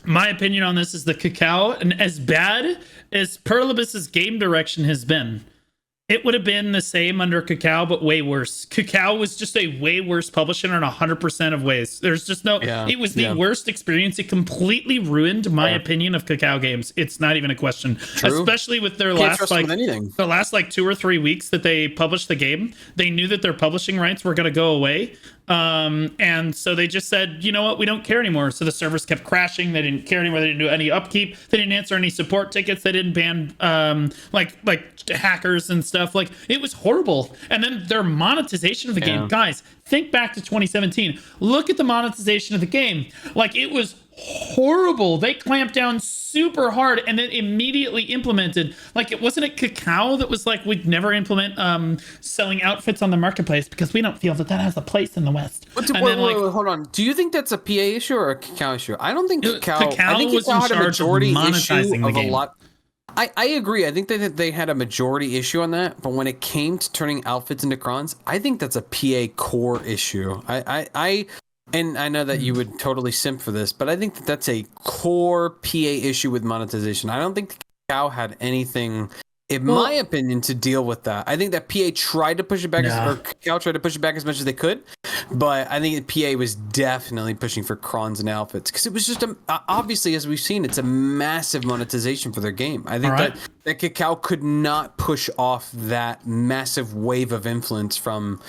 my opinion on this is the Kakao, and as bad as Perlibus's game direction has been, it would have been the same under Kakao, but way worse. Kakao was just a way worse publisher in 100% of ways. There's just no... it was the worst experience. It completely ruined my opinion of Kakao games. It's not even a question. True. Especially with their last 2 or 3 weeks that they published the game. They knew that their publishing rights were going to go away. And so they just said, you know what, we don't care anymore. So the servers kept crashing. They didn't care anymore. They didn't do any upkeep. They didn't answer any support tickets. They didn't ban like hackers and stuff. Like, it was horrible. And then their monetization of the game, guys, think back to 2017. Look at the monetization of the game. Like, it was horrible. They clamped down super hard and then immediately implemented, like, it wasn't Kakao that was like, we'd never implement selling outfits on the marketplace because we don't feel that has a place in the West. Wait, hold on. Do you think that's a PA issue or a Kakao issue? I don't think Kakao. I think was Kakao had a majority issue of a lot. I agree. I think that they had a majority issue on that, but when it came to turning outfits into crons, I think that's a PA core issue. And I know that you would totally simp for this, but I think that that's a core PA issue with monetization. I don't think Kakao had anything, in my opinion, to deal with that. I think that PA tried to push it back, or Kakao tried to push it back as much as they could, but I think PA was definitely pushing for crons and outfits because it was just obviously, as we've seen, it's a massive monetization for their game. I think that Kakao could not push off that massive wave of influence from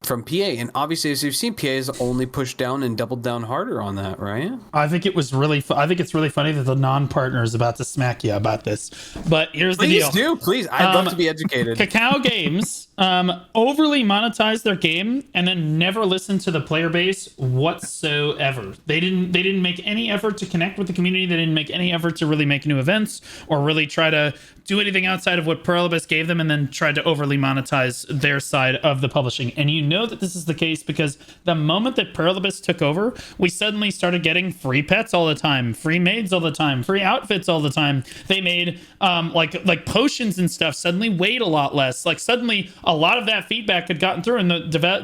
PA, and obviously, as you've seen, PA has only pushed down and doubled down harder on that, right? I think it was really. I think it's really funny that the non-partner is about to smack you about this. But here's the deal. Please. I'd love to be educated. Kakao Games overly monetized their game and then never listened to the player base whatsoever. They didn't make any effort to connect with the community. They didn't make any effort to really make new events or really try to do anything outside of what Perlibus gave them, and then tried to overly monetize their side of the publishing. And you know that this is the case because the moment that Perlibus took over, we suddenly started getting free pets all the time, free maids all the time, free outfits all the time. They made like potions and stuff suddenly weighed a lot less. Like, suddenly a lot of that feedback had gotten through, and the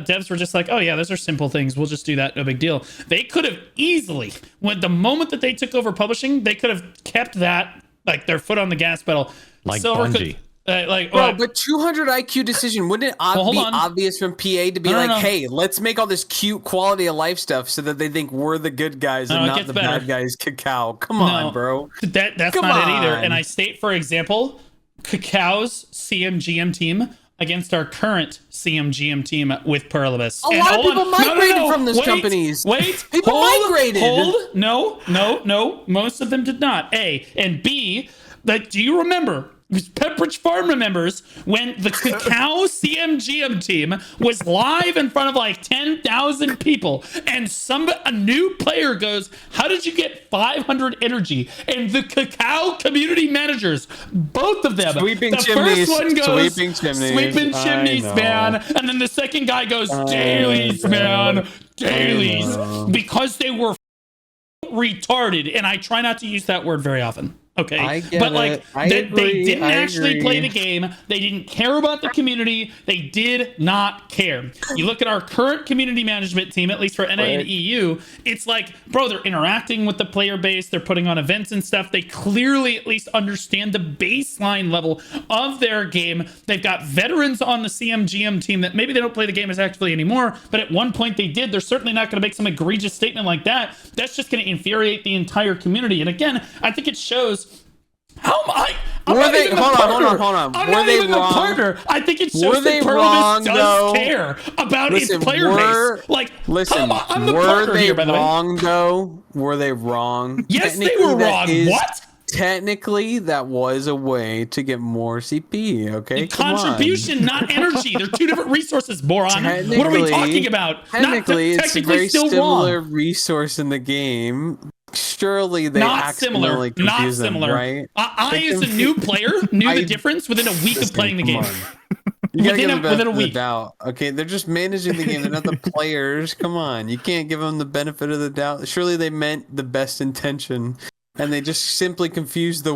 devs were just like, oh yeah, those are simple things, we'll just do that, no big deal. They could have easily, when the moment that they took over publishing, they could have kept that, like, their foot on the gas pedal. Like Bungie. But 200 IQ decision, wouldn't it be obvious from PA to be hey, let's make all this cute quality of life stuff so that they think we're the good guys and not the bad guys? Kakao, come on, bro. That's not it either. And I state, for example, Kakao's CMGM team against our current CMGM team with Perlibus. A lot of people migrated from those companies. People migrated. No. Most of them did not. A. And B, do you remember? Pepperidge Farm remembers when the Kakao CMGM team was live in front of like 10,000 people, and a new player goes, how did you get 500 energy? And the Kakao community managers, both of them, sweeping the chimneys, first one goes, sweeping chimneys, man. And then the second guy goes, dailies, man, dailies. Because they were retarded. And I try not to use that word very often. Okay, but like they didn't actually play the game. They didn't care about the community. They did not care. You look at our current community management team, at least for NA and EU, it's like, bro, they're interacting with the player base. They're putting on events and stuff. They clearly at least understand the baseline level of their game. They've got veterans on the CMGM team that maybe they don't play the game as actively anymore, but at one point they did. They're certainly not going to make some egregious statement like that. That's just going to infuriate the entire community. And again, I think it shows. How am I? Hold on. I'm not even the partner. I think it shows that Perlibus does care about its player base. Like, I'm the partner here, by the way. Were they wrong? Yes, they were wrong. What? Technically, that was a way to get more CP, okay? Contribution, not energy. They're two different resources, moron. What are we talking about? Technically, it's a very similar resource in the game. Surely they accidentally confuse them, right? I as a new player, knew the difference within a week of playing the game. You gotta give within them a the week. doubt. Okay, they're just managing the game. They're not the players. Come on, you can't give them the benefit of the doubt. Surely they meant the best intention, and they just simply confused the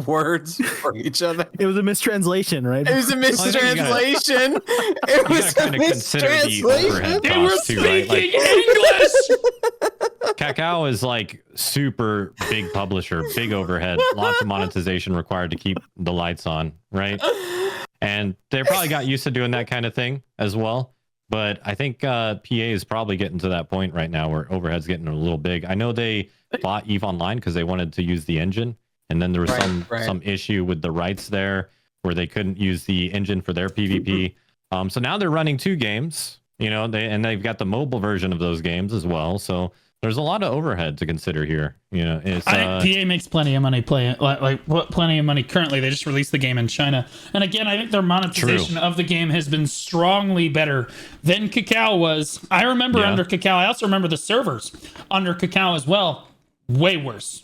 words for each other. It was a mistranslation, right? It was a mistranslation. It was a kinda consider the overhead mistranslation. They were costs too, right? speaking Like, English. Kakao is like super big publisher, big overhead, lots of monetization required to keep the lights on, right? And they probably got used to doing that kind of thing as well. But I think PA is probably getting to that point right now where overhead's getting a little big. I know they bought EVE Online because they wanted to use the engine, and then there was some issue with the rights there where they couldn't use the engine for their PvP. So now they're running 2 games, you know, they've got the mobile version of those games as well. So there's a lot of overhead to consider here. You know, it's I think PA makes plenty of money playing, plenty of money currently. They just released the game in China, and again, I think their monetization of the game has been strongly better than Kakao was. I remember under Kakao. I also remember the servers under Kakao as well. Way worse,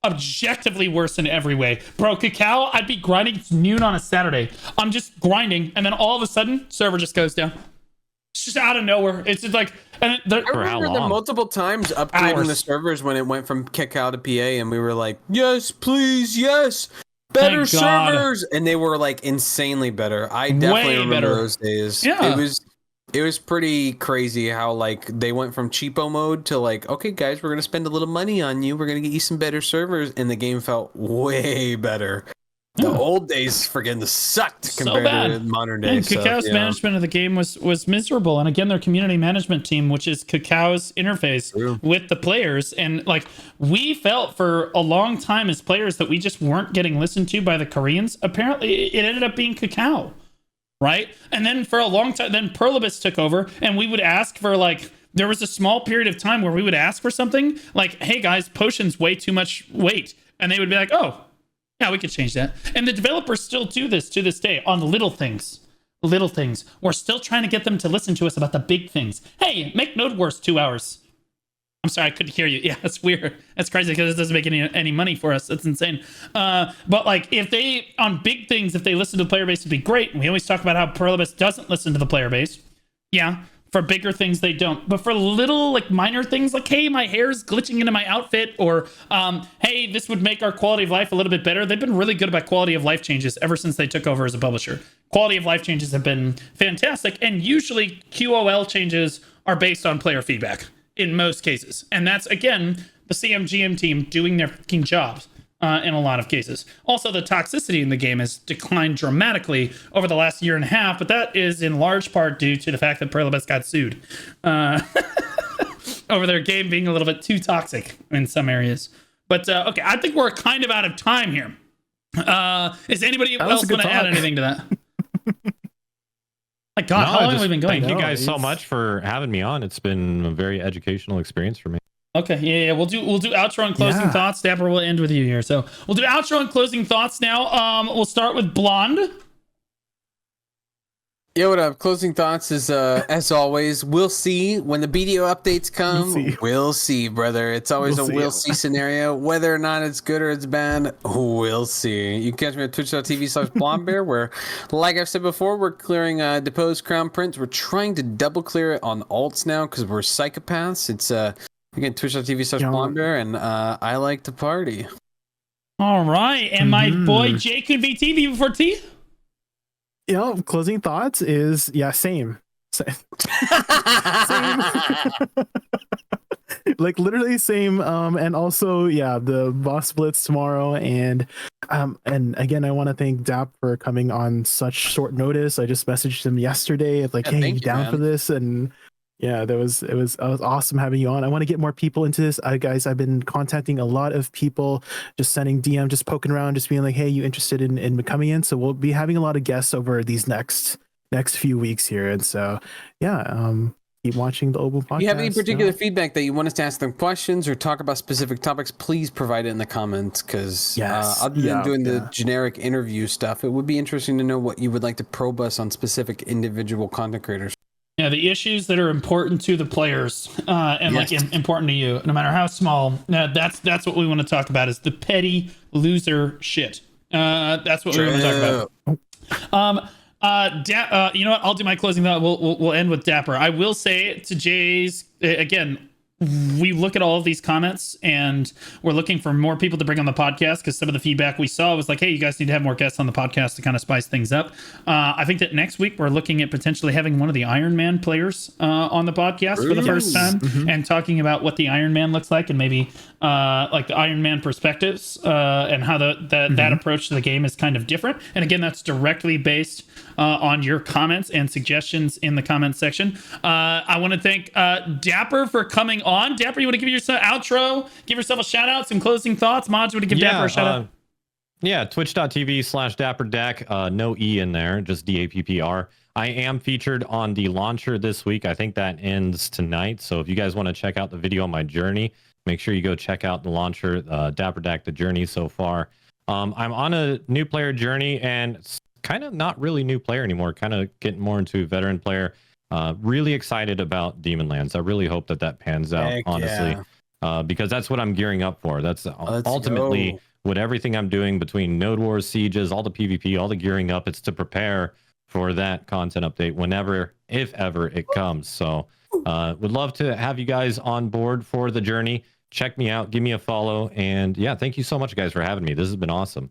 objectively worse in every way, bro. Kakao, I'd be grinding. It's noon on a Saturday. I'm just grinding, and then all of a sudden, server just goes down. It's just out of nowhere. It's just like, and I remember them multiple times upgrading the servers when it went from Kakao to PA, and we were like, yes, please, yes, better servers, and they were like insanely better. I definitely remember those days. Yeah, it was pretty crazy how like they went from cheapo mode to like, okay, guys, we're gonna spend a little money on you. We're gonna get you some better servers, and the game felt way better. The old days freaking sucked compared to modern days. And Kakao's management of the game was miserable. And again, their community management team, which is Kakao's interface with the players. And like, we felt for a long time as players that we just weren't getting listened to by the Koreans. Apparently, it ended up being Kakao, right? And then for a long time, then Perlibus took over, and we would ask for like, there was a small period of time where we would ask for something like, hey guys, potion's way too much weight. And they would be like, oh, yeah, we could change that. And the developers still do this to this day on little things. Little things. We're still trying to get them to listen to us about the big things. Hey, make Node Wars 2 hours. I'm sorry, I couldn't hear you. Yeah, that's weird. That's crazy because it doesn't make any money for us. That's insane. But like, if they, on big things, if they listen to the player base, it'd be great. And we always talk about how Perlibus doesn't listen to the player base. Yeah. For bigger things, they don't. But for little, like, minor things, like, hey, my hair's glitching into my outfit, or, hey, this would make our quality of life a little bit better. They've been really good about quality of life changes ever since they took over as a publisher. Quality of life changes have been fantastic, and usually QOL changes are based on player feedback in most cases. And that's, again, the CMGM team doing their fucking jobs. In a lot of cases. Also, the toxicity in the game has declined dramatically over the last year and a half, but that is in large part due to the fact that Perlibus got sued over their game being a little bit too toxic in some areas. But okay, I think we're kind of out of time here. Is anybody else going to add anything to that? My God, how long have we been going? Thank you guys so much for having me on. It's been a very educational experience for me. Okay, yeah, we'll do outro and closing thoughts. Dapper, will end with you here. So we'll do outro and closing thoughts now. We'll start with Blonde. Yeah, what up? Closing thoughts is, as always, we'll see when the BDO updates come. We'll see, brother. It's always we'll see scenario. Whether or not it's good or it's bad, we'll see. You can catch me at twitch.tv/blondebear, where, like I've said before, we're clearing deposed crown prince. We're trying to double clear it on alts now because we're psychopaths. It's again, twitch.tv/blondebear, and I like to party. All right, and my boy Jake and VT before T. You know, closing thoughts is same. Like literally same. And also the boss splits tomorrow, and again I want to thank Dap for coming on such short notice. I just messaged him yesterday like, hey, you down for this? And it was awesome having you on. I want to get more people into this, guys. I've been contacting a lot of people, just sending DM, just poking around, just being like, hey, you interested in coming in? So we'll be having a lot of guests over these next few weeks here, and so keep watching the Oval podcast. If you have any particular feedback that you want us to ask them questions or talk about specific topics, please provide it in the comments, because other than doing the generic interview stuff, it would be interesting to know what you would like to probe us on specific individual content creators. Yeah, the issues that are important to the players and important to you, no matter how small. That's what we want to talk about, is the petty loser shit. That's what we want to talk about. You know what? I'll do my closing thought. We'll end with Dapper. I will say to Jay's again. We look at all of these comments and we're looking for more people to bring on the podcast because some of the feedback we saw was like, hey, you guys need to have more guests on the podcast to kind of spice things up. I think that next week we're looking at potentially having one of the Iron Man players on the podcast for the first time and talking about what the Iron Man looks like and maybe like the Iron Man perspectives and how that approach to the game is kind of different. And again, that's directly based on your comments and suggestions in the comments section. I want to thank Dapper for coming on. Dapper, you want to give yourself outro, give yourself a shout out, some closing thoughts? Mods, you want to give Dapper a shout out? Yeah, twitch.tv/DapperDack. No E in there, just DAPPR. I am featured on the launcher this week. I think that ends tonight. So if you guys want to check out the video on my journey, make sure you go check out the launcher, DapperDack, the journey so far. I'm on a new player journey and it's kind of not really new player anymore, kind of getting more into veteran player. Really excited about Demon Lands. I really hope that pans out, honestly, because that's what I'm gearing up for. That's ultimately what everything I'm doing between Node Wars, Sieges, all the PvP, all the gearing up, it's to prepare for that content update whenever, if ever, it comes. So would love to have you guys on board for the journey. Check me out, give me a follow, and yeah, thank you so much, guys, for having me. This has been awesome.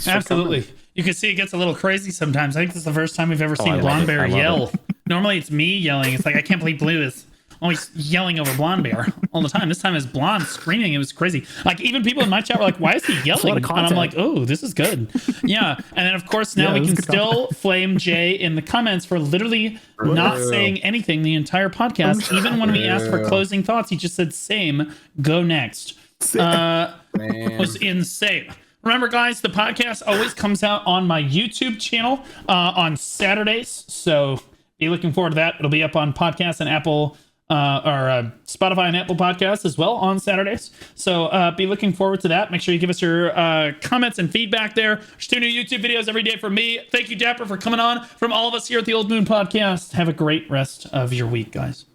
Absolutely. You can see it gets a little crazy sometimes. I think this is the first time we've ever seen Blonde Bear yell. Normally it's me yelling. It's like, I can't believe Blue is always yelling over Blonde Bear all the time. This time it's Blonde screaming. It was crazy. Like, even people in my chat were like, why is he yelling? And I'm like, oh, this is good. Yeah. And then, of course, now we can still flame Jay in the comments for literally not saying anything the entire podcast. Even when we asked for closing thoughts, he just said, same, go next. It was insane. Remember, guys, the podcast always comes out on my YouTube channel on Saturdays. So be looking forward to that. It'll be up on podcasts and Apple or Spotify and Apple Podcasts as well on Saturdays. So be looking forward to that. Make sure you give us your comments and feedback there. There's 2 new YouTube videos every day from me. Thank you, Dapper, for coming on. From all of us here at the Old Moon Podcast, have a great rest of your week, guys.